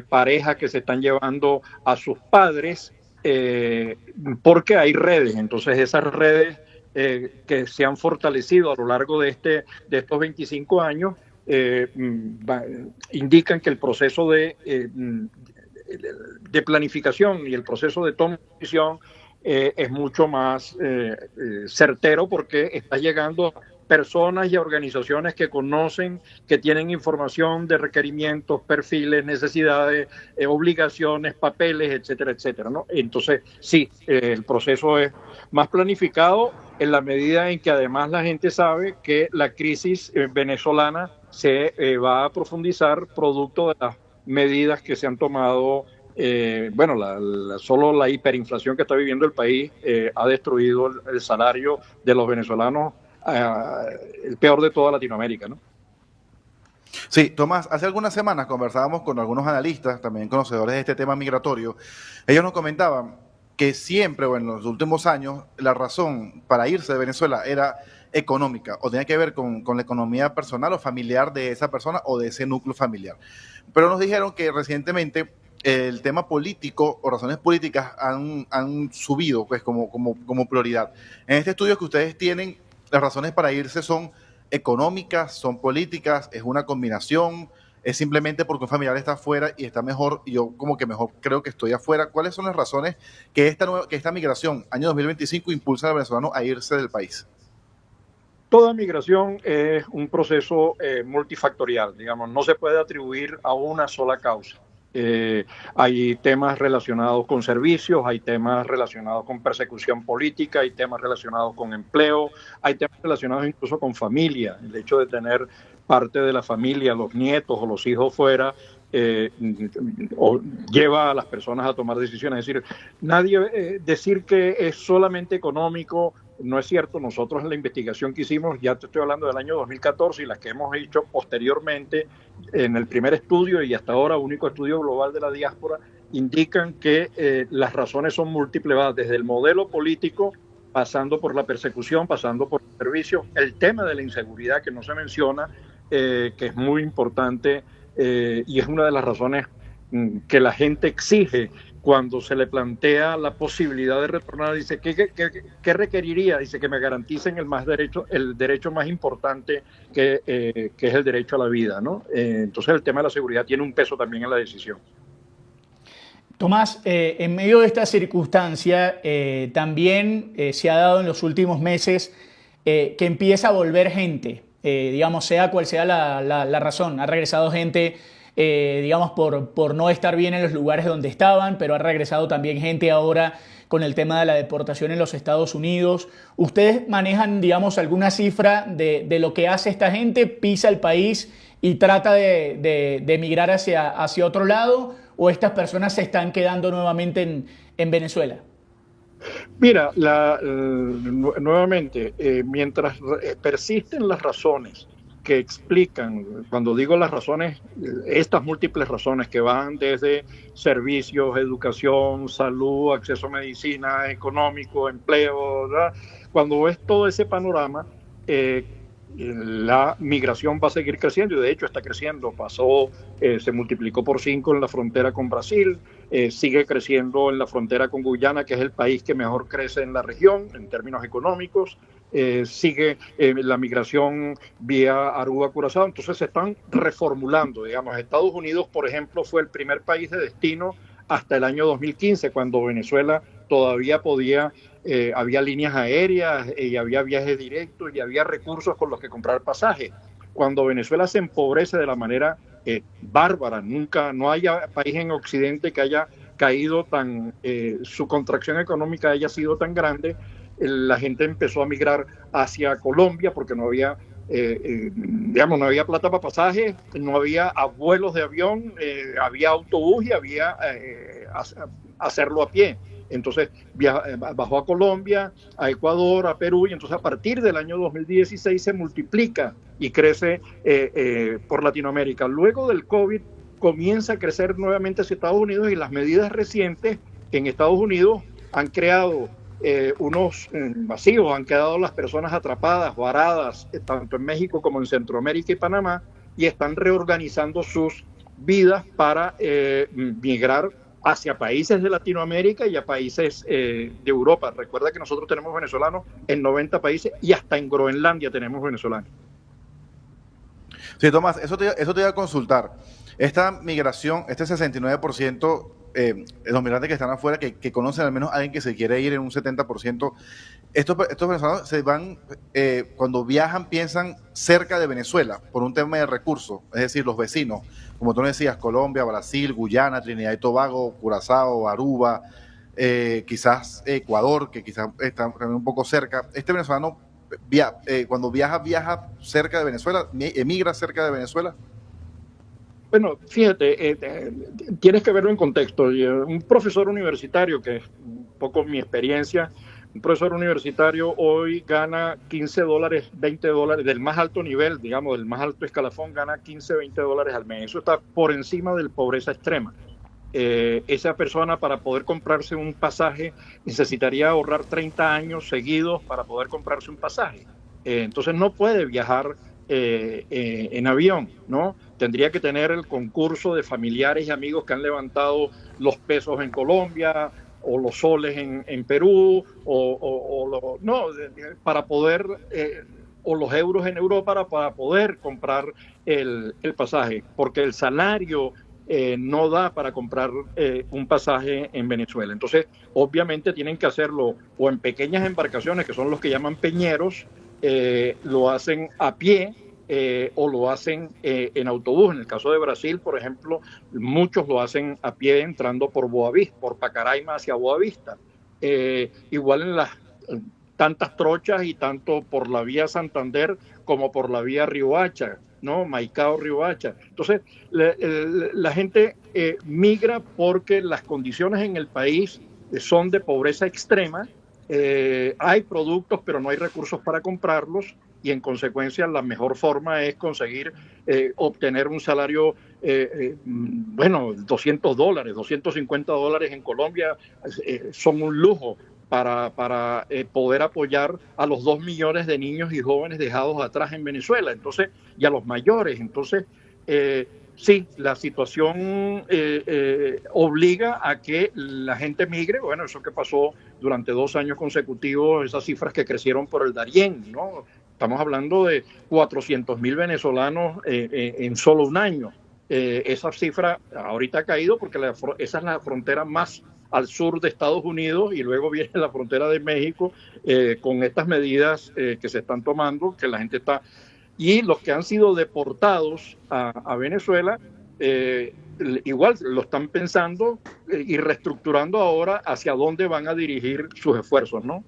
parejas que se están llevando a sus padres, porque hay redes. Entonces esas redes que se han fortalecido a lo largo de estos 25 años indican que el proceso de planificación y el proceso de toma de decisión es mucho más certero porque está llegando a personas y a organizaciones que conocen, que tienen información de requerimientos, perfiles, necesidades, obligaciones, papeles, etcétera, etcétera, ¿no? Entonces, sí, el proceso es más planificado en la medida en que además la gente sabe que la crisis venezolana se va a profundizar producto de las medidas que se han tomado. Bueno, solo la hiperinflación que está viviendo el país ha destruido el salario de los venezolanos, el peor de toda Latinoamérica, ¿no? Sí, Tomás, hace algunas semanas conversábamos con algunos analistas, también conocedores de este tema migratorio. Ellos nos comentaban que siempre, o en los últimos años, la razón para irse de Venezuela era económica, o tenía que ver con la economía personal o familiar de esa persona o de ese núcleo familiar. Pero nos dijeron que recientemente el tema político o razones políticas han subido pues como prioridad. En este estudio que ustedes tienen, las razones para irse son económicas, son políticas, es una combinación, es simplemente porque un familiar está afuera y está mejor, y yo como que mejor creo que estoy afuera. ¿Cuáles son las razones que esta migración, año 2025, impulsa al venezolano a irse del país? Toda migración es un proceso multifactorial, digamos, no se puede atribuir a una sola causa. Hay temas relacionados con servicios, hay temas relacionados con persecución política, hay temas relacionados con empleo, hay temas relacionados incluso con familia. El hecho de tener parte de la familia, los nietos o los hijos fuera, lleva a las personas a tomar decisiones. Es decir, decir que es solamente económico no es cierto. Nosotros en la investigación que hicimos, ya te estoy hablando del año 2014, y las que hemos hecho posteriormente en el primer estudio y hasta ahora único estudio global de la diáspora, indican que las razones son múltiples, desde el modelo político, pasando por la persecución, pasando por el servicio, el tema de la inseguridad que no se menciona, que es muy importante y es una de las razones que la gente exige cuando se le plantea la posibilidad de retornar. Dice, ¿qué requeriría? Dice que me garanticen el derecho más importante que es el derecho a la vida, ¿no? Entonces el tema de la seguridad tiene un peso también en la decisión. Tomás, en medio de esta circunstancia, también se ha dado en los últimos meses que empieza a volver gente, digamos, sea cual sea la razón. Ha regresado gente, digamos, por no estar bien en los lugares donde estaban, pero ha regresado también gente ahora con el tema de la deportación en los Estados Unidos. ¿Ustedes manejan, digamos, alguna cifra de lo que hace esta gente? ¿Pisa el país y trata de emigrar hacia otro lado? ¿O estas personas se están quedando nuevamente en Venezuela? Mira, nuevamente, mientras persisten las razones que explican, cuando digo las razones, estas múltiples razones que van desde servicios, educación, salud, acceso a medicina, económico, empleo, ¿verdad? Cuando ves todo ese panorama, la migración va a seguir creciendo, y de hecho está creciendo. Se multiplicó por 5 en la frontera con Brasil, sigue creciendo en la frontera con Guyana, que es el país que mejor crece en la región en términos económicos, sigue la migración vía Aruba, Curazao. Entonces se están reformulando, digamos. Estados Unidos, por ejemplo, fue el primer país de destino hasta el año 2015, cuando Venezuela todavía había líneas aéreas y había viajes directos y había recursos con los que comprar pasajes. Cuando Venezuela se empobrece de la manera bárbara, no haya país en Occidente que haya caído su contracción económica haya sido tan grande, la gente empezó a migrar hacia Colombia porque no había no había plata para pasajes, no había vuelos de avión, había autobús y había hacerlo a pie. Entonces bajó a Colombia, a Ecuador, a Perú, y entonces a partir del año 2016 se multiplica y crece por Latinoamérica. Luego del COVID comienza a crecer nuevamente hacia Estados Unidos, y las medidas recientes en Estados Unidos han creado unos vacíos, han quedado las personas atrapadas, varadas, tanto en México como en Centroamérica y Panamá, y están reorganizando sus vidas para migrar hacia países de Latinoamérica y a países de Europa. Recuerda que nosotros tenemos venezolanos en 90 países y hasta en Groenlandia tenemos venezolanos. Sí, Tomás, eso te iba a consultar. Esta migración, este 69%, los migrantes que están afuera, que conocen al menos a alguien que se quiere ir en un 70%, estos venezolanos se van, cuando viajan, piensan cerca de Venezuela por un tema de recursos, es decir, los vecinos, como tú decías, Colombia, Brasil, Guyana, Trinidad y Tobago, Curazao, Aruba, quizás Ecuador, que quizás está también un poco cerca. Este venezolano, cuando viaja cerca de Venezuela, emigra cerca de Venezuela. Bueno, fíjate, tienes que verlo en contexto. Un profesor universitario, que es un poco mi experiencia, un profesor universitario hoy gana $15, $20, del más alto nivel, digamos, del más alto escalafón, gana $15, $20 al mes. Eso está por encima de la pobreza extrema. Esa persona, para poder comprarse un pasaje, necesitaría ahorrar 30 años seguidos para poder comprarse un pasaje. Entonces no puede viajar en avión, ¿no? Tendría que tener el concurso de familiares y amigos que han levantado los pesos en Colombia o los soles en Perú para poder o los euros en Europa para poder comprar el pasaje, porque el salario no da para comprar un pasaje en Venezuela. Entonces, obviamente tienen que hacerlo o en pequeñas embarcaciones, que son los que llaman peñeros, lo hacen a pie, o lo hacen en autobús. En el caso de Brasil, por ejemplo, muchos lo hacen a pie entrando por Boavista, por Pacaraima hacia Boavista. Igual en las tantas trochas y tanto por la vía Santander como por la vía Riohacha, ¿no? Maicao, Riohacha. Entonces, la gente migra porque las condiciones en el país son de pobreza extrema. Hay productos, pero no hay recursos para comprarlos, y en consecuencia la mejor forma es conseguir obtener un salario, $200, $250 en Colombia son un lujo para poder apoyar a los 2 millones de niños y jóvenes dejados atrás en Venezuela, entonces, y a los mayores. Entonces, sí, la situación obliga a que la gente migre. Bueno, eso que pasó durante 2 años consecutivos, esas cifras que crecieron por el Darién, ¿no? Estamos hablando de 400.000 venezolanos en solo un año. Esa cifra ahorita ha caído porque esa es la frontera más al sur de Estados Unidos, y luego viene la frontera de México con estas medidas que se están tomando, que la gente está... Y los que han sido deportados a Venezuela, igual lo están pensando y reestructurando ahora hacia dónde van a dirigir sus esfuerzos, ¿no?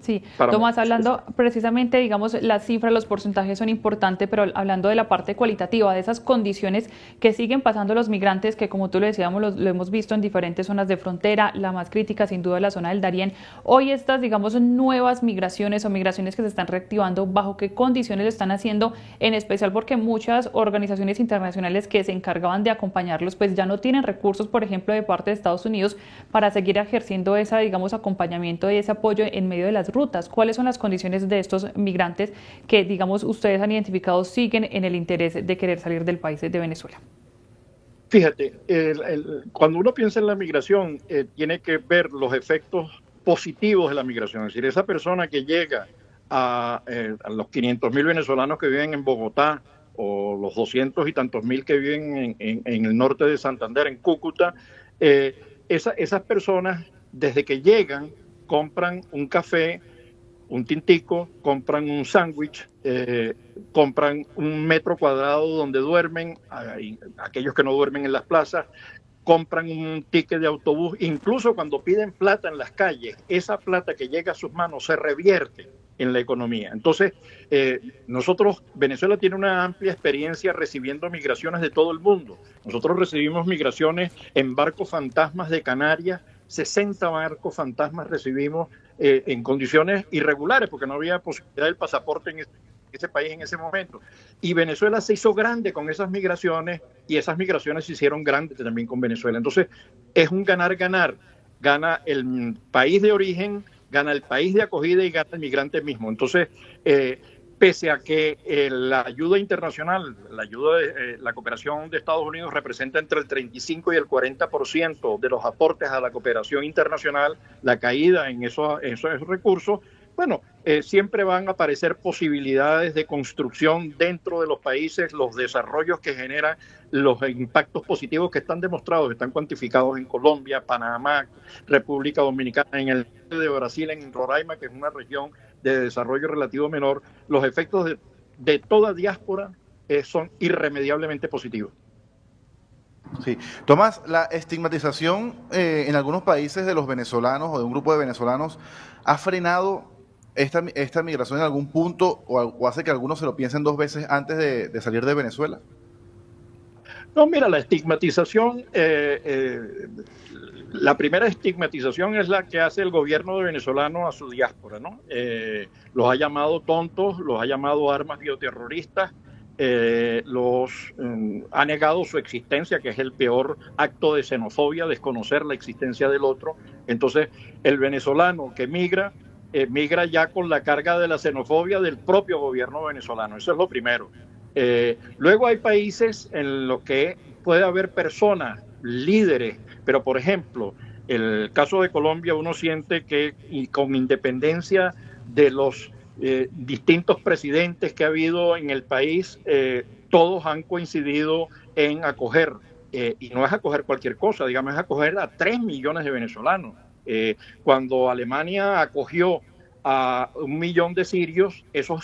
Sí, Tomás, hablando precisamente, digamos, las cifras, los porcentajes son importantes, pero hablando de la parte cualitativa, de esas condiciones que siguen pasando los migrantes, que como tú lo decíamos, lo hemos visto en diferentes zonas de frontera, la más crítica sin duda la zona del Darién. Hoy estas, digamos, nuevas migraciones o migraciones que se están reactivando, ¿bajo qué condiciones lo están haciendo? En especial porque muchas organizaciones internacionales que se encargaban de acompañarlos, pues ya no tienen recursos, por ejemplo, de parte de Estados Unidos para seguir ejerciendo ese, digamos, acompañamiento y ese apoyo en medio de las rutas. ¿Cuáles son las condiciones de estos migrantes que, digamos, ustedes han identificado siguen en el interés de querer salir del país de Venezuela? Fíjate, cuando uno piensa en la migración, tiene que ver los efectos positivos de la migración. Es decir, esa persona que llega a los 500.000 venezolanos que viven en Bogotá, o los 200 y tantos mil que viven en el norte de Santander, en Cúcuta, esas personas, desde que llegan, compran un café, un tintico, compran un sándwich, compran un metro cuadrado donde duermen, aquellos que no duermen en las plazas, compran un ticket de autobús. Incluso cuando piden plata en las calles, esa plata que llega a sus manos se revierte en la economía. Entonces, nosotros, Venezuela tiene una amplia experiencia recibiendo migraciones de todo el mundo. Nosotros recibimos migraciones en barcos fantasmas de Canarias, 60 barcos fantasmas recibimos en condiciones irregulares, porque no había posibilidad del pasaporte en ese país en ese momento. Y Venezuela se hizo grande con esas migraciones, y esas migraciones se hicieron grandes también con Venezuela. Entonces, es un ganar-ganar. Gana el país de origen, gana el país de acogida y gana el migrante mismo. Entonces, pese a que la ayuda internacional, la cooperación de Estados Unidos representa entre el 35 y el 40% de los aportes a la cooperación internacional, la caída en esos recursos, Bueno, siempre van a aparecer posibilidades de construcción dentro de los países, los desarrollos que generan, los impactos positivos que están demostrados, que están cuantificados en Colombia, Panamá, República Dominicana, en el de Brasil, en Roraima, que es una región de desarrollo relativo menor. Los efectos de toda diáspora son irremediablemente positivos. Sí. Tomás, la estigmatización en algunos países de los venezolanos o de un grupo de venezolanos ha frenado esta migración en algún punto o hace que algunos se lo piensen dos veces antes de salir de Venezuela. No, mira, la estigmatización, la primera estigmatización es la que hace el gobierno de venezolano a su diáspora, ¿no? Los ha llamado tontos, los ha llamado armas bioterroristas, ha negado su existencia, que es el peor acto de xenofobia, desconocer la existencia del otro. Entonces, el venezolano que migra ya con la carga de la xenofobia del propio gobierno venezolano. Eso es lo primero. Luego hay países en los que puede haber personas, líderes, pero por ejemplo, el caso de Colombia, uno siente que con independencia de los distintos presidentes que ha habido en el país, todos han coincidido en acoger, y no es acoger cualquier cosa, digamos, es acoger a 3 millones de venezolanos. Cuando Alemania acogió a 1 millón de sirios, eso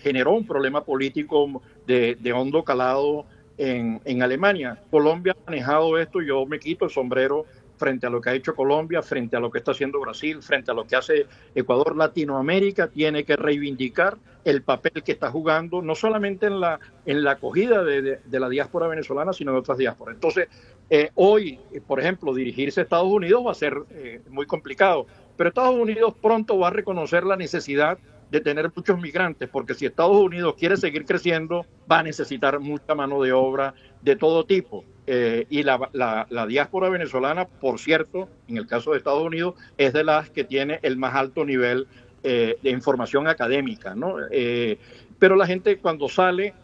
generó un problema político de hondo calado en Alemania. Colombia ha manejado esto, yo me quito el sombrero frente a lo que ha hecho Colombia, frente a lo que está haciendo Brasil, frente a lo que hace Ecuador. Latinoamérica tiene que reivindicar el papel que está jugando, no solamente en la acogida de la diáspora venezolana, sino de otras diásporas. Entonces, hoy, por ejemplo, dirigirse a Estados Unidos va a ser muy complicado, pero Estados Unidos pronto va a reconocer la necesidad de tener muchos migrantes, porque si Estados Unidos quiere seguir creciendo, va a necesitar mucha mano de obra de todo tipo. Y la diáspora venezolana, por cierto, en el caso de Estados Unidos, es de las que tiene el más alto nivel de información académica, ¿no? Pero la gente cuando sale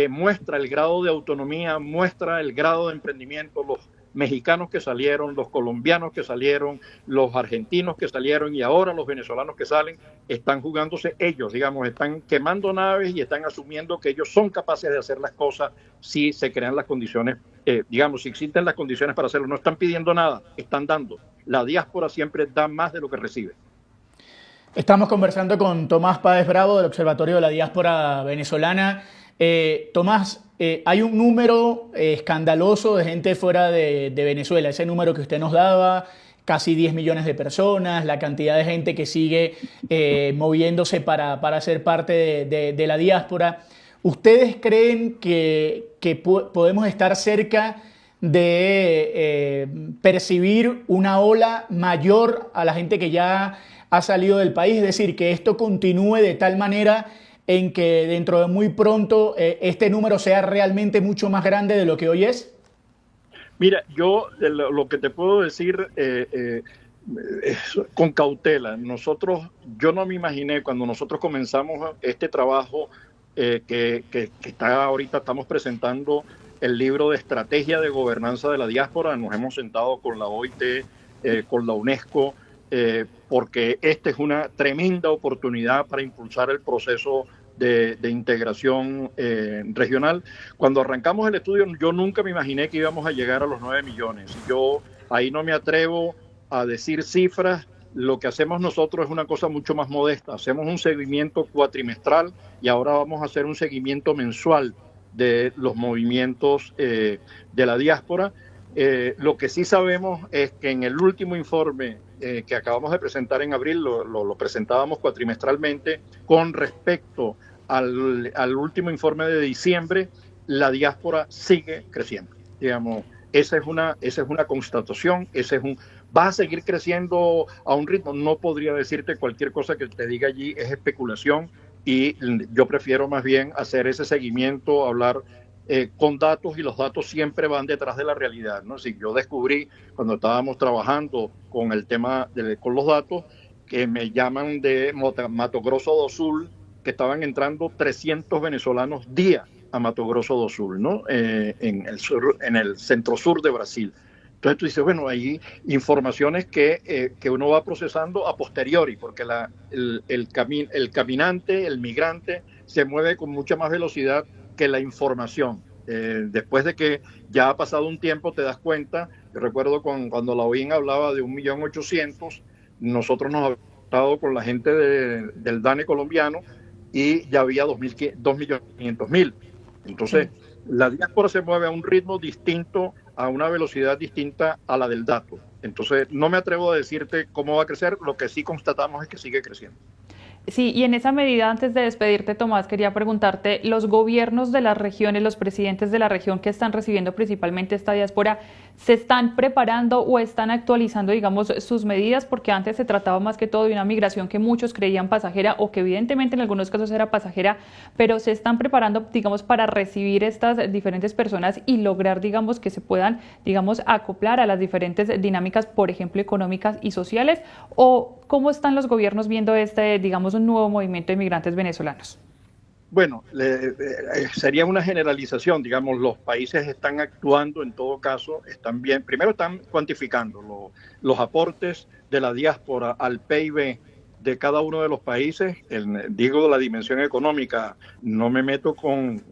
muestra el grado de autonomía, muestra el grado de emprendimiento. Los mexicanos que salieron, los colombianos que salieron, los argentinos que salieron y ahora los venezolanos que salen, están jugándose ellos, digamos, están quemando naves y están asumiendo que ellos son capaces de hacer las cosas si se crean las condiciones, digamos, si existen las condiciones para hacerlo. No están pidiendo nada, están dando. La diáspora siempre da más de lo que recibe. Estamos conversando con Tomás Páez Bravo del Observatorio de la Diáspora Venezolana. Tomás, hay un número escandaloso de gente fuera de Venezuela, ese número que usted nos daba, casi 10 millones de personas, la cantidad de gente que sigue moviéndose para ser parte de la diáspora. ¿Ustedes creen que podemos estar cerca de percibir una ola mayor a la gente que ya ha salido del país? Es decir, que esto continúe de tal manera en que dentro de muy pronto este número sea realmente mucho más grande de lo que hoy es? Mira, yo lo que te puedo decir con cautela. Yo no me imaginé cuando nosotros comenzamos este trabajo que está ahorita, estamos presentando el libro de estrategia de gobernanza de la diáspora. Nos hemos sentado con la OIT, con la UNESCO, porque esta es una tremenda oportunidad para impulsar el proceso de integración regional. Cuando arrancamos el estudio, yo nunca me imaginé que íbamos a llegar a los 9 millones. Yo ahí no me atrevo a decir cifras. Lo que hacemos nosotros es una cosa mucho más modesta. Hacemos un seguimiento cuatrimestral y ahora vamos a hacer un seguimiento mensual de los movimientos de la diáspora. Lo que sí sabemos es que en el último informe que acabamos de presentar en abril, lo presentábamos cuatrimestralmente, con respecto al último informe de diciembre, la diáspora sigue creciendo. Digamos, esa es una constatación, va a seguir creciendo a un ritmo. No podría decirte cualquier cosa que te diga allí, es especulación, y yo prefiero más bien hacer ese seguimiento, hablar con datos, y los datos siempre van detrás de la realidad, ¿no? Si yo descubrí cuando estábamos trabajando con el tema con los datos, que me llaman de Mato Grosso do Sul, que estaban entrando 300 venezolanos día a Mato Grosso do Sul, ¿no? En el centro sur de Brasil. Entonces tú dices, bueno, hay informaciones que uno va procesando a posteriori, porque el caminante, el migrante, se mueve con mucha más velocidad que la información. Después de que ya ha pasado un tiempo, te das cuenta. Yo recuerdo cuando la OIN hablaba de 1.800.000, nosotros nos habíamos estado con la gente del DANE colombiano y ya había 2.500.000. Entonces, la diáspora se mueve a un ritmo distinto, a una velocidad distinta a la del dato. Entonces, no me atrevo a decirte cómo va a crecer, lo que sí constatamos es que sigue creciendo. Sí, y en esa medida, antes de despedirte, Tomás, quería preguntarte, los gobiernos de las regiones, los presidentes de la región que están recibiendo principalmente esta diáspora, ¿se están preparando o están actualizando, digamos, sus medidas? Porque antes se trataba más que todo de una migración que muchos creían pasajera o que evidentemente en algunos casos era pasajera, pero se están preparando, digamos, para recibir estas diferentes personas y lograr, digamos, que se puedan, digamos, acoplar a las diferentes dinámicas, por ejemplo, económicas y sociales, o ¿cómo están los gobiernos viendo digamos, un nuevo movimiento de migrantes venezolanos? Bueno, sería una generalización, digamos, los países están actuando en todo caso, están bien, primero están cuantificando los aportes de la diáspora al PIB de cada uno de los países, digo la dimensión económica, no me meto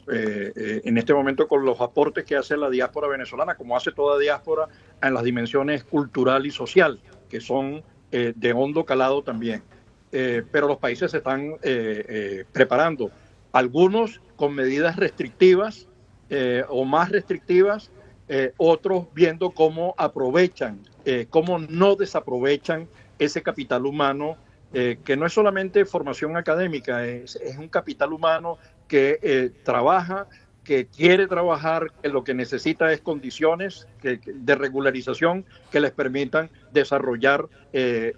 en este momento con los aportes que hace la diáspora venezolana, como hace toda diáspora en las dimensiones cultural y social, que son de hondo calado también. Pero los países se están preparando, algunos con medidas restrictivas o más restrictivas, otros viendo cómo aprovechan, cómo no desaprovechan ese capital humano, que no es solamente formación académica, es un capital humano que trabaja, que quiere trabajar, que lo que necesita es condiciones de regularización que les permitan desarrollar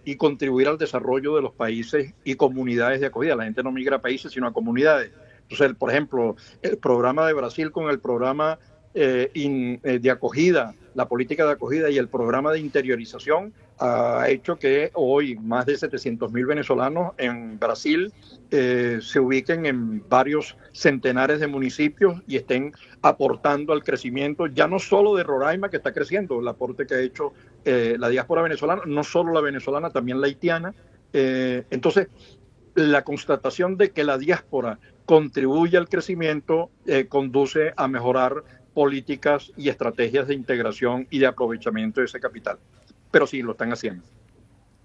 y contribuir al desarrollo de los países y comunidades de acogida. La gente no migra a países, sino a comunidades. Entonces, por ejemplo, el programa de Brasil con el programa de acogida, la política de acogida y el programa de interiorización ha hecho que hoy más de 700.000 venezolanos en Brasil se ubiquen en varios centenares de municipios y estén aportando al crecimiento, ya no solo de Roraima, que está creciendo, el aporte que ha hecho la diáspora venezolana, no solo la venezolana, también la haitiana. Entonces, la constatación de que la diáspora contribuye al crecimiento conduce a mejorar políticas y estrategias de integración y de aprovechamiento de ese capital. Pero sí, lo están haciendo.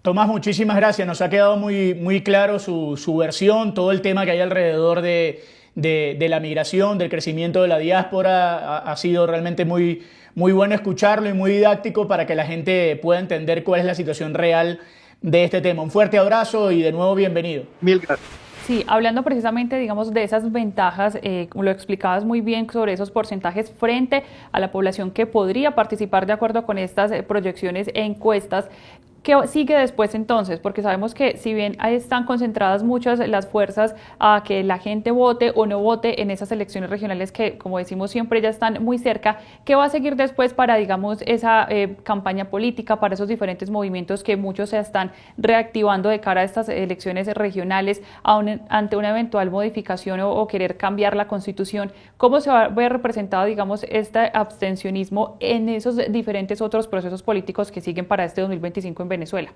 Tomás, muchísimas gracias. Nos ha quedado muy claro su versión, todo el tema que hay alrededor de la migración, del crecimiento de la diáspora. Ha sido realmente muy bueno escucharlo y muy didáctico para que la gente pueda entender cuál es la situación real de este tema. Un fuerte abrazo y de nuevo bienvenido. Mil gracias. Sí, hablando precisamente, digamos, de esas ventajas, como lo explicabas muy bien sobre esos porcentajes frente a la población que podría participar de acuerdo con estas proyecciones e encuestas. ¿Qué sigue después entonces? Porque sabemos que si bien ahí están concentradas muchas las fuerzas a que la gente vote o no vote en esas elecciones regionales que, como decimos siempre, ya están muy cerca, ¿qué va a seguir después para, digamos, esa campaña política, para esos diferentes movimientos que muchos se están reactivando de cara a estas elecciones regionales ante una eventual modificación o querer cambiar la Constitución? ¿Cómo se va a ver representado, digamos, este abstencionismo en esos diferentes otros procesos políticos que siguen para este 2025 en Venezuela?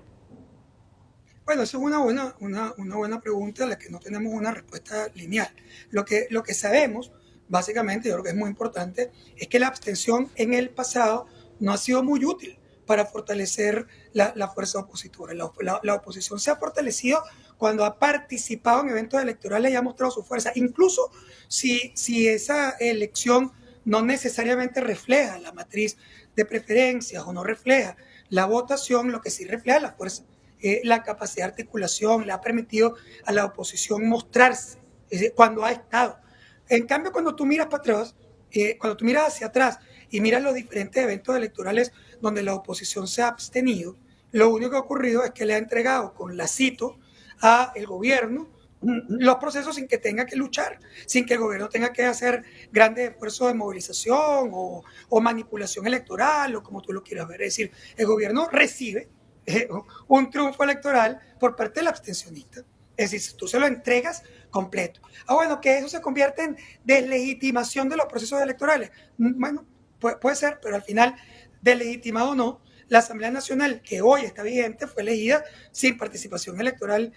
Bueno, esa es una buena pregunta a la que no tenemos una respuesta lineal. Lo que sabemos, básicamente, yo creo que es muy importante, es que la abstención en el pasado no ha sido muy útil para fortalecer la fuerza opositora. La oposición se ha fortalecido cuando ha participado en eventos electorales y ha mostrado su fuerza, incluso si esa elección no necesariamente refleja la matriz de preferencias o no refleja la votación, lo que sí refleja la fuerza, la capacidad de articulación, le ha permitido a la oposición mostrarse cuando ha estado. En cambio, cuando tú miras para atrás, cuando tú miras hacia atrás y miras los diferentes eventos electorales donde la oposición se ha abstenido, lo único que ha ocurrido es que le ha entregado con lacito al gobierno los procesos sin que tenga que luchar, sin que el gobierno tenga que hacer grandes esfuerzos de movilización o manipulación electoral, o como tú lo quieras ver. Es decir, el gobierno recibe un triunfo electoral por parte del abstencionista. Es decir, si tú se lo entregas completo. Bueno, que eso se convierte en deslegitimación de los procesos electorales. Bueno, puede ser, pero al final deslegitimado o no, la Asamblea Nacional, que hoy está vigente, fue elegida sin participación electoral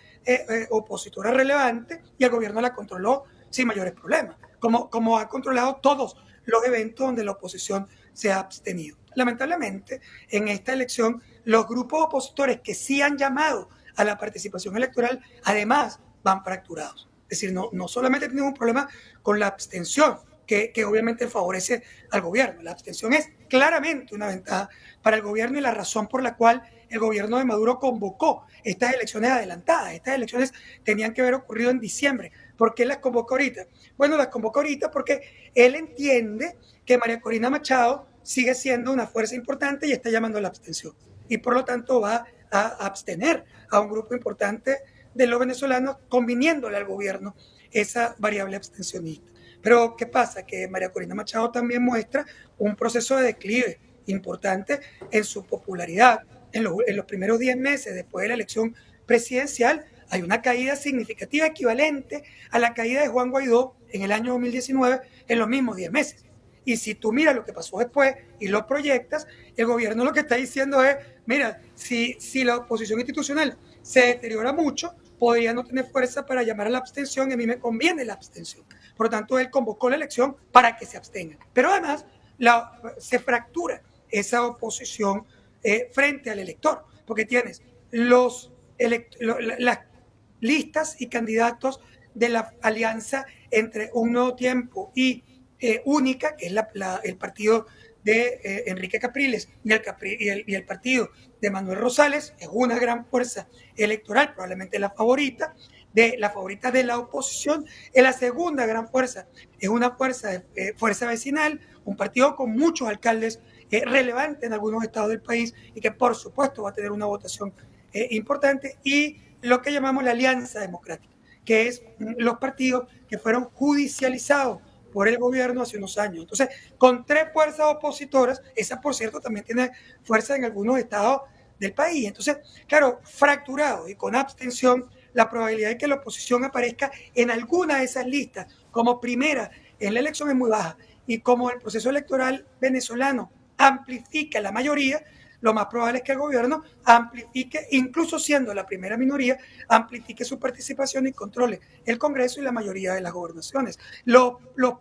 opositora relevante y el gobierno la controló sin mayores problemas, como ha controlado todos los eventos donde la oposición se ha abstenido. Lamentablemente, en esta elección, los grupos opositores que sí han llamado a la participación electoral, además, van fracturados. Es decir, no solamente tenemos un problema con la abstención, que obviamente favorece al gobierno. La abstención es claramente una ventaja para el gobierno y la razón por la cual el gobierno de Maduro convocó estas elecciones adelantadas. Estas elecciones tenían que haber ocurrido en diciembre. ¿Por qué las convocó ahorita? Bueno, las convocó ahorita porque él entiende que María Corina Machado sigue siendo una fuerza importante y está llamando a la abstención. Y por lo tanto va a abstener a un grupo importante de los venezolanos, conviniéndole al gobierno esa variable abstencionista. Pero ¿qué pasa? Que María Corina Machado también muestra un proceso de declive importante en su popularidad. En los primeros 10 meses después de la elección presidencial hay una caída significativa equivalente a la caída de Juan Guaidó en el año 2019 en los mismos 10 meses. Y si tú miras lo que pasó después y lo proyectas, el gobierno lo que está diciendo es, mira, si la oposición institucional se deteriora mucho, podría no tener fuerza para llamar a la abstención y a mí me conviene la abstención. Por lo tanto, él convocó la elección para que se abstengan. Pero además, se fractura esa oposición frente al elector, porque tienes las listas y candidatos de la alianza entre Un Nuevo Tiempo y Única, que es el partido de Enrique Capriles y el partido de Manuel Rosales, es una gran fuerza electoral, probablemente la favorita de la oposición. En la segunda gran fuerza es una fuerza vecinal, un partido con muchos alcaldes relevantes en algunos estados del país y que por supuesto va a tener una votación importante, y lo que llamamos la Alianza Democrática, que es los partidos que fueron judicializados por el gobierno hace unos años. Entonces, con 3 fuerzas opositoras, esa por cierto también tiene fuerza en algunos estados del país. Entonces, claro, fracturado y con abstención, la probabilidad de que la oposición aparezca en alguna de esas listas como primera en la elección es muy baja. Y como el proceso electoral venezolano amplifica la mayoría, lo más probable es que el gobierno amplifique, incluso siendo la primera minoría, amplifique su participación y controle el Congreso y la mayoría de las gobernaciones. Los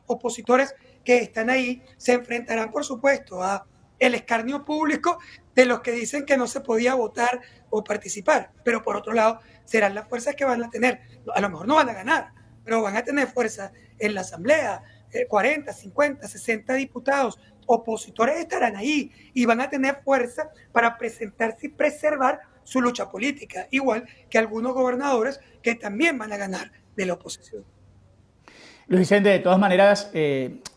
opositores que están ahí se enfrentarán, por supuesto, a el escarnio público de los que dicen que no se podía votar o participar, pero por otro lado serán las fuerzas que van a tener, a lo mejor no van a ganar, pero van a tener fuerza en la Asamblea, 40, 50, 60 diputados opositores estarán ahí y van a tener fuerza para presentarse y preservar su lucha política, igual que algunos gobernadores que también van a ganar de la oposición. Luis Vicente, de todas maneras,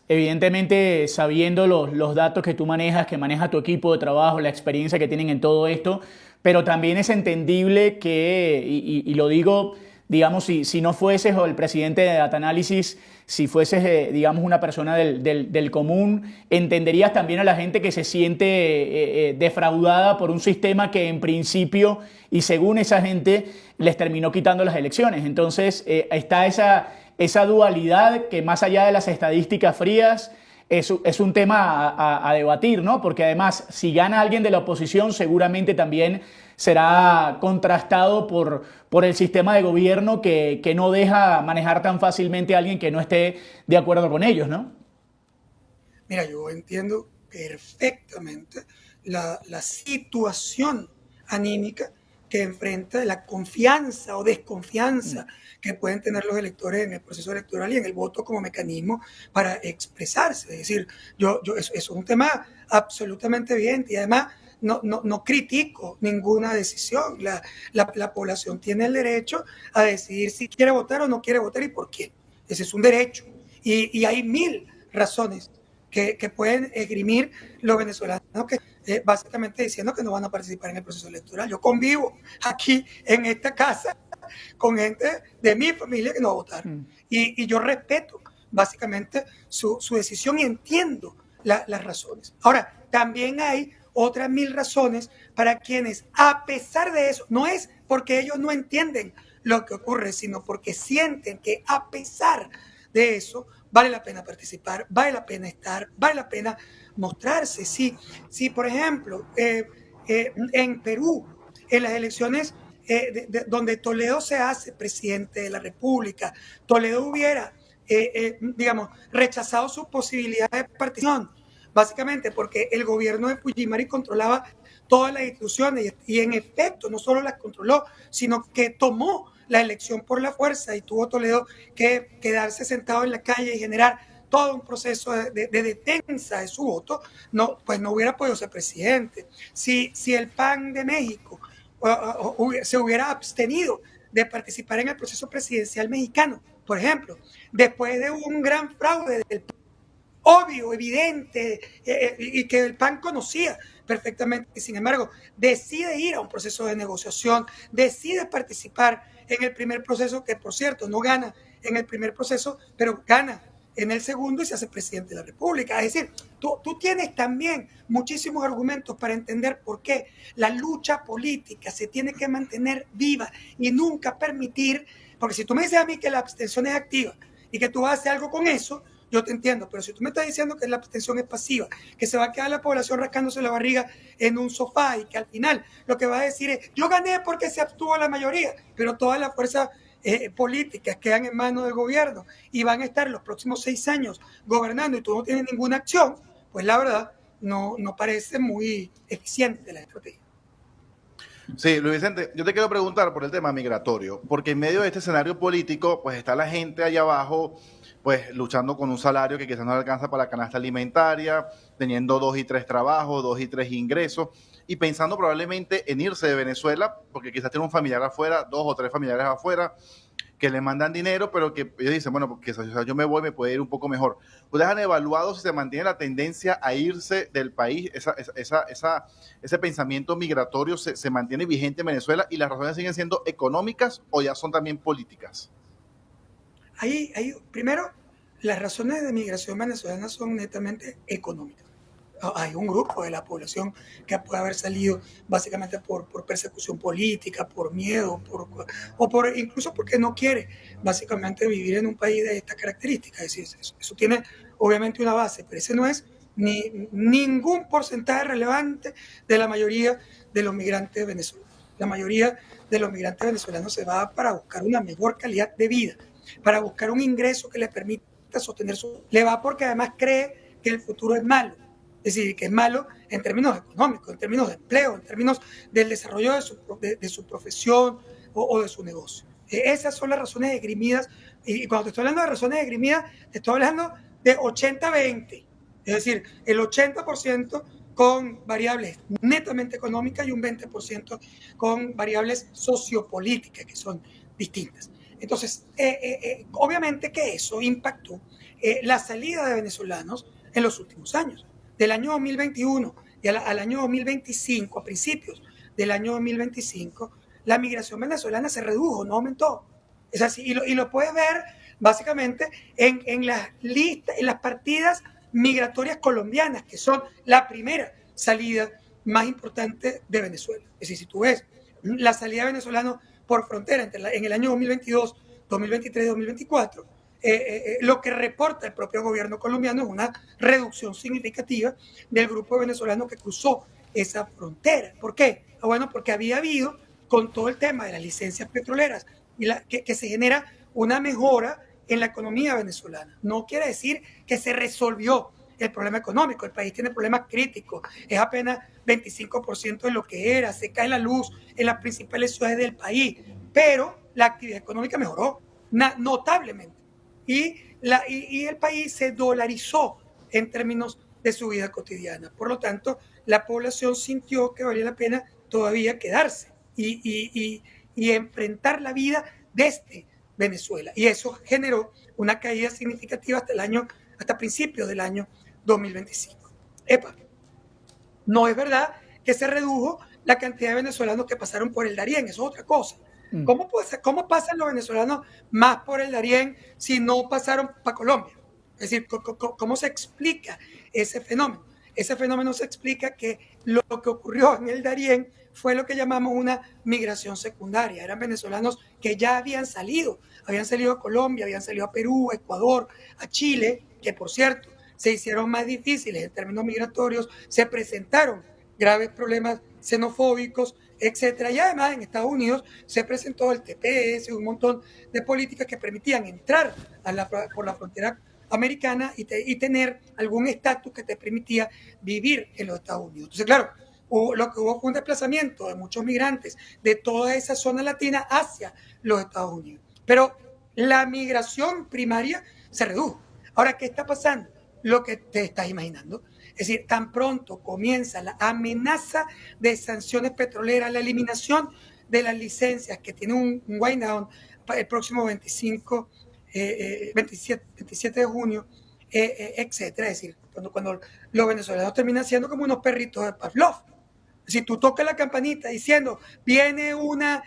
evidentemente sabiendo los datos que tú manejas, que maneja tu equipo de trabajo, la experiencia que tienen en todo esto, pero también es entendible que, y lo digo, digamos, si no fueses o el presidente de Data Analysis, si fueses, digamos, una persona del común, entenderías también a la gente que se siente defraudada por un sistema que en principio y según esa gente les terminó quitando las elecciones. Entonces está esa dualidad que más allá de las estadísticas frías es un tema a debatir, ¿no? Porque además si gana alguien de la oposición seguramente también será contrastado por el sistema de gobierno que no deja manejar tan fácilmente a alguien que no esté de acuerdo con ellos, ¿no? Mira, yo entiendo perfectamente la situación anímica que enfrenta, la confianza o desconfianza que pueden tener los electores en el proceso electoral y en el voto como mecanismo para expresarse. Es decir, eso es un tema absolutamente evidente y además no critico ninguna decisión. La población tiene el derecho a decidir si quiere votar o no quiere votar y por quién. Ese es un derecho. Y hay 1000 razones que pueden esgrimir los venezolanos que básicamente diciendo que no van a participar en el proceso electoral. Yo convivo aquí en esta casa con gente de mi familia que no va a votar. Y yo respeto básicamente su decisión y entiendo las razones. Ahora, también hay otras 1000 razones para quienes, a pesar de eso, no es porque ellos no entienden lo que ocurre, sino porque sienten que a pesar de eso, vale la pena participar, vale la pena estar, vale la pena mostrarse. Si por ejemplo, en Perú, en las elecciones donde Toledo se hace presidente de la República, Toledo hubiera, digamos, rechazado su posibilidad de participación, básicamente porque el gobierno de Fujimori controlaba todas las instituciones y en efecto no solo las controló, sino que tomó la elección por la fuerza y tuvo Toledo que quedarse sentado en la calle y generar todo un proceso de defensa de su voto, pues no hubiera podido ser presidente. Si el PAN de México se hubiera abstenido de participar en el proceso presidencial mexicano, por ejemplo, después de un gran fraude del PAN, obvio, evidente, y que el PAN conocía perfectamente, y sin embargo decide ir a un proceso de negociación, decide participar en el primer proceso, que por cierto no gana en el primer proceso, pero gana en el segundo y se hace presidente de la República. Es decir, tú tienes también muchísimos argumentos para entender por qué la lucha política se tiene que mantener viva y nunca permitir, porque si tú me dices a mí que la abstención es activa y que tú vas a hacer algo con eso, yo te entiendo, pero si tú me estás diciendo que la abstención es pasiva, que se va a quedar la población rascándose la barriga en un sofá y que al final lo que va a decir es, yo gané porque se abstuvo la mayoría, pero todas las fuerzas políticas quedan en manos del gobierno y van a estar los próximos 6 años gobernando y tú no tienes ninguna acción, pues la verdad no parece muy eficiente la estrategia. Sí, Luis Vicente, yo te quiero preguntar por el tema migratorio, porque en medio de este escenario político, pues está la gente allá abajo, pues luchando con un salario que quizás no le alcanza para la canasta alimentaria, teniendo 2 y 3 trabajos, 2 y 3 ingresos, y pensando probablemente en irse de Venezuela, porque quizás tiene un familiar afuera, 2 o 3 familiares afuera, que le mandan dinero, pero que ellos dicen, bueno, porque yo me voy, me puede ir un poco mejor. ¿Ustedes han evaluado si se mantiene la tendencia a irse del país? Ese pensamiento migratorio se mantiene vigente en Venezuela y las razones siguen siendo económicas o ya son también políticas. Primero, las razones de migración venezolana son netamente económicas. Hay un grupo de la población que puede haber salido básicamente por persecución política, por miedo, incluso porque no quiere básicamente vivir en un país de estas características. Es decir, eso tiene obviamente una base, pero ese no es ningún porcentaje relevante de la mayoría de los migrantes venezolanos. La mayoría de los migrantes venezolanos se va para buscar una mejor calidad de vida, para buscar un ingreso que le permita sostener le va porque además cree que el futuro es malo. Es decir, que es malo en términos económicos, en términos de empleo, en términos del desarrollo de su profesión o de su negocio. Esas son las razones esgrimidas. Y cuando te estoy hablando de razones esgrimidas, te estoy hablando de 80-20. Es decir, el 80% con variables netamente económicas y un 20% con variables sociopolíticas, que son distintas. Entonces, obviamente que eso impactó la salida de venezolanos en los últimos años. Del año 2021 y al año 2025, a principios del año 2025, la migración venezolana se redujo, no aumentó. Es así, y lo puedes ver básicamente en las listas, en las partidas migratorias colombianas, que son la primera salida más importante de Venezuela. Es decir, si tú ves la salida de venezolanos por frontera en el año 2022, 2023 y 2024, lo que reporta el propio gobierno colombiano es una reducción significativa del grupo de venezolanos que cruzó esa frontera. ¿Por qué? Bueno, porque había habido, con todo el tema de las licencias petroleras, que se genera una mejora en la economía venezolana. No quiere decir que se resolvió el problema económico. El país tiene problemas críticos. Es apenas 25% de lo que era. Se cae la luz en las principales ciudades del país. Pero la actividad económica mejoró notablemente. Y el país se dolarizó en términos de su vida cotidiana. Por lo tanto, la población sintió que valía la pena todavía quedarse y enfrentar la vida desde Venezuela. Y eso generó una caída significativa hasta principios del año 2025. No es verdad que se redujo la cantidad de venezolanos que pasaron por el Darién, eso es otra cosa. ¿Cómo pasan los venezolanos más por el Darién si no pasaron para Colombia? Es decir, ¿cómo se explica ese fenómeno? ese fenómeno se explica que lo que ocurrió en el Darién fue lo que llamamos una migración secundaria. Eran venezolanos que ya habían salido a Colombia, habían salido a Perú, a Ecuador, a Chile, que por cierto se hicieron más difíciles en términos migratorios, se presentaron graves problemas xenofóbicos, etcétera. Y además en Estados Unidos se presentó el TPS, un montón de políticas que permitían entrar por la frontera americana y tener algún estatus que te permitía vivir en los Estados Unidos. Entonces, claro, lo que hubo fue un desplazamiento de muchos migrantes de toda esa zona latina hacia los Estados Unidos. Pero la migración primaria se redujo. Ahora, ¿qué está pasando? Lo que te estás imaginando. Es decir, tan pronto comienza la amenaza de sanciones petroleras, la eliminación de las licencias que tiene un wind down el próximo 27 de junio, etcétera. Es decir, cuando los venezolanos terminan siendo como unos perritos de Pavlov. Si tú tocas la campanita diciendo, viene una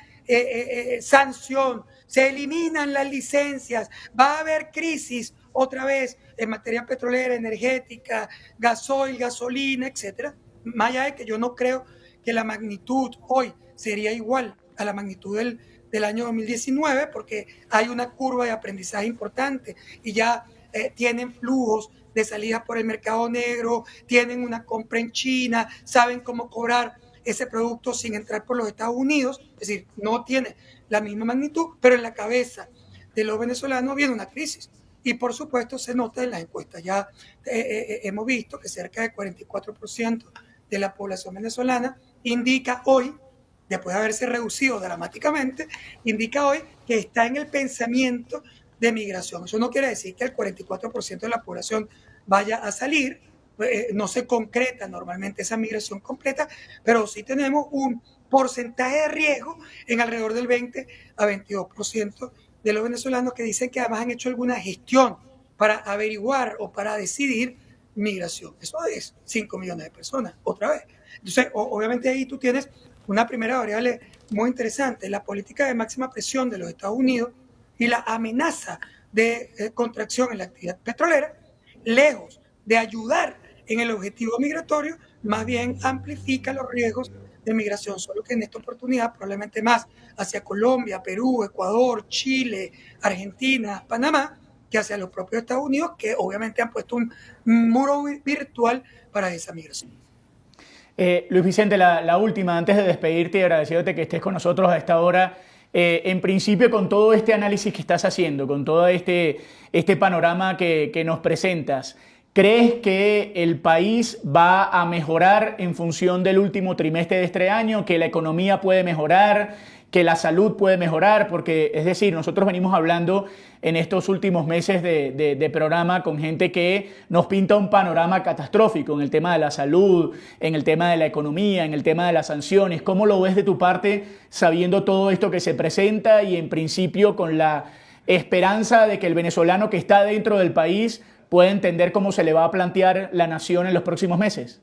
sanción, se eliminan las licencias, va a haber crisis otra vez en materia petrolera, energética, gasoil, gasolina, etcétera. Más allá de que yo no creo que la magnitud hoy sería igual a la magnitud del año 2019, porque hay una curva de aprendizaje importante y ya tienen flujos de salidas por el mercado negro, tienen una compra en China, saben cómo cobrar ese producto sin entrar por los Estados Unidos. Es decir, no tiene la misma magnitud, pero en la cabeza de los venezolanos viene una crisis. Y por supuesto se nota en las encuestas. Ya hemos visto que cerca del 44% de la población venezolana indica hoy, después de haberse reducido dramáticamente, indica hoy que está en el pensamiento de migración. Eso no quiere decir que el 44% de la población vaya a salir, no se concreta normalmente esa migración completa, pero sí tenemos un porcentaje de riesgo en alrededor del 20 a 22% de los venezolanos que dicen que además han hecho alguna gestión para averiguar o para decidir migración. Eso es 5 millones de personas, otra vez. Entonces, obviamente ahí tú tienes una primera variable muy interesante, la política de máxima presión de los Estados Unidos y la amenaza de contracción en la actividad petrolera, lejos de ayudar en el objetivo migratorio, más bien amplifica los riesgos de migración, solo que en esta oportunidad probablemente más hacia Colombia, Perú, Ecuador, Chile, Argentina, Panamá, que hacia los propios Estados Unidos, que obviamente han puesto un muro virtual para esa migración. Luis Vicente, la última, antes de despedirte y agradeciéndote que estés con nosotros a esta hora. En principio, con todo este análisis que estás haciendo, con todo este panorama que nos presentas, ¿crees que el país va a mejorar en función del último trimestre de este año? ¿Que la economía puede mejorar? ¿Que la salud puede mejorar? Porque, es decir, nosotros venimos hablando en estos últimos meses de programa con gente que nos pinta un panorama catastrófico en el tema de la salud, en el tema de la economía, en el tema de las sanciones. ¿Cómo lo ves de tu parte, sabiendo todo esto que se presenta y en principio con la esperanza de que el venezolano que está dentro del país pueda entender cómo se le va a plantear la nación en los próximos meses?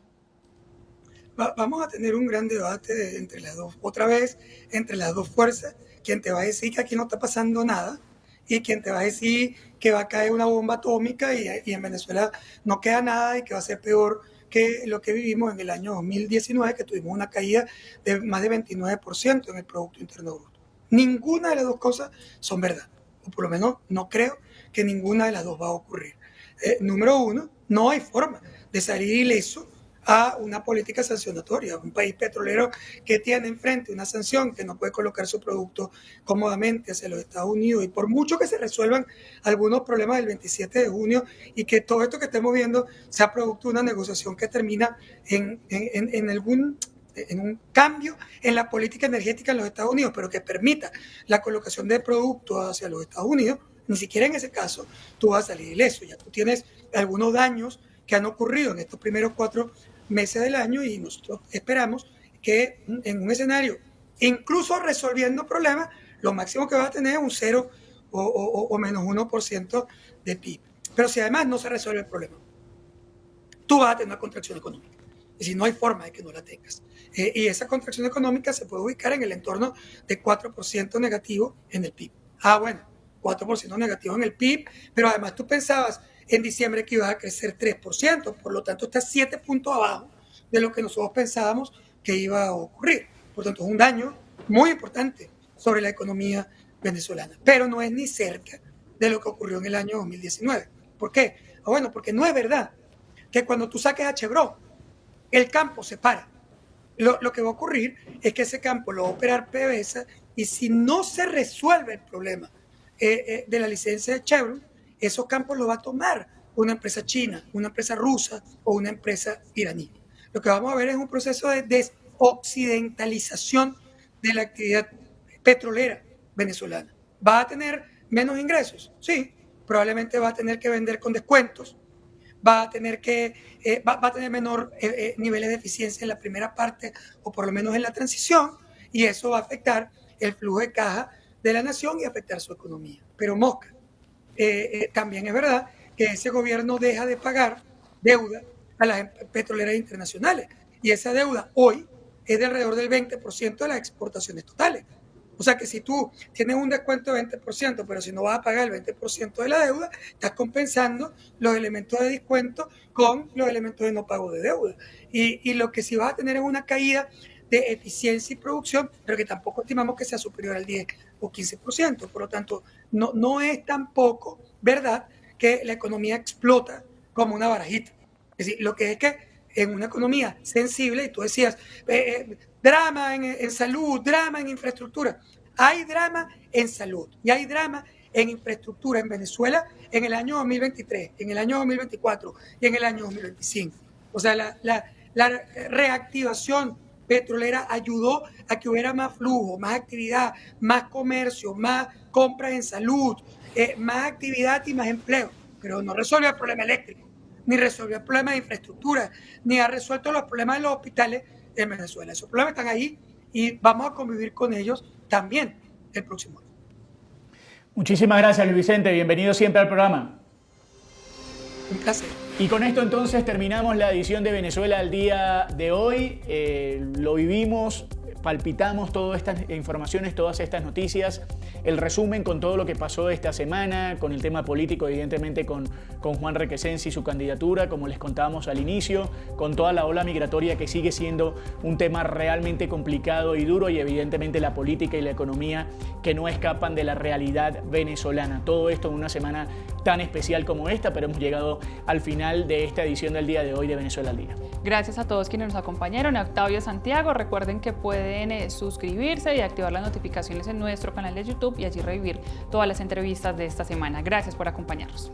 Vamos a tener un gran debate entre las dos, otra vez, entre las dos fuerzas, quien te va a decir que aquí no está pasando nada y quien te va a decir que va a caer una bomba atómica y en Venezuela no queda nada y que va a ser peor que lo que vivimos en el año 2019, que tuvimos una caída de más de 29% en el Producto Interno Bruto. Ninguna de las dos cosas son verdad, o por lo menos no creo que ninguna de las dos va a ocurrir. Número uno, no hay forma de salir ileso a una política sancionatoria. Un país petrolero que tiene enfrente una sanción que no puede colocar su producto cómodamente hacia los Estados Unidos, y por mucho que se resuelvan algunos problemas del 27 de junio y que todo esto que estemos viendo sea producto de una negociación que termina en un cambio en la política energética en los Estados Unidos, pero que permita la colocación de productos hacia los Estados Unidos, ni siquiera en ese caso tú vas a salir ileso. Ya tú tienes algunos daños que han ocurrido en estos primeros 4 meses del año y nosotros esperamos que en un escenario, incluso resolviendo problemas, lo máximo que va a tener es un 0 o menos 1% de PIB. Pero si además no se resuelve el problema, tú vas a tener una contracción económica. Es decir, no hay forma de que no la tengas. Y esa contracción económica se puede ubicar en el entorno de 4% negativo en el PIB. Bueno, 4% negativo en el PIB, pero además tú pensabas en diciembre que iba a crecer 3%, por lo tanto está 7 puntos abajo de lo que nosotros pensábamos que iba a ocurrir. Por tanto, es un daño muy importante sobre la economía venezolana, pero no es ni cerca de lo que ocurrió en el año 2019. ¿Por qué? Bueno, porque no es verdad que cuando tú saques a Chevron, el campo se para. Lo que va a ocurrir es que ese campo lo va a operar PDVSA y si no se resuelve el problema de la licencia de Chevron, esos campos los va a tomar una empresa china, una empresa rusa o una empresa iraní. Lo que vamos a ver es un proceso de desoccidentalización de la actividad petrolera venezolana. ¿Va a tener menos ingresos? Sí, probablemente va a tener que vender con descuentos, va a tener menor niveles de eficiencia en la primera parte o por lo menos en la transición, y eso va a afectar el flujo de caja de la nación y afectar su economía. Pero mosca, también es verdad que ese gobierno deja de pagar deuda a las petroleras internacionales, y esa deuda hoy es de alrededor del 20% de las exportaciones totales. O sea que si tú tienes un descuento de 20%, pero si no vas a pagar el 20% de la deuda, estás compensando los elementos de descuento con los elementos de no pago de deuda. Y lo que sí vas a tener es una caída de eficiencia y producción, pero que tampoco estimamos que sea superior al 10 o 15%. Por lo tanto, no es tampoco verdad que la economía explota como una barajita. Es decir, lo que es que en una economía sensible, y tú decías, drama en salud, drama en infraestructura. Hay drama en salud y hay drama en infraestructura en Venezuela en el año 2023, en el año 2024 y en el año 2025. O sea, la reactivación petrolera ayudó a que hubiera más flujo, más actividad, más comercio, más compras en salud, más actividad y más empleo. Pero no resolvió el problema eléctrico, ni resolvió el problema de infraestructura, ni ha resuelto los problemas de los hospitales en Venezuela. Esos problemas están ahí y vamos a convivir con ellos también el próximo año. Muchísimas gracias, Luis Vicente. Bienvenido siempre al programa. Un placer. Y con esto entonces terminamos la edición de Venezuela al día de hoy. Lo vivimos, palpitamos todas estas informaciones, todas estas noticias, el resumen con todo lo que pasó esta semana, con el tema político, evidentemente con Juan Requesens y su candidatura, como les contábamos al inicio, con toda la ola migratoria que sigue siendo un tema realmente complicado y duro, y evidentemente la política y la economía que no escapan de la realidad venezolana. Todo esto en una semana tan especial como esta, pero hemos llegado al final de esta edición del día de hoy de Venezuela al Día. Gracias a todos quienes nos acompañaron. A Octavio Santiago, recuerden que pueden suscribirse y activar las notificaciones en nuestro canal de YouTube y allí revivir todas las entrevistas de esta semana. Gracias por acompañarnos.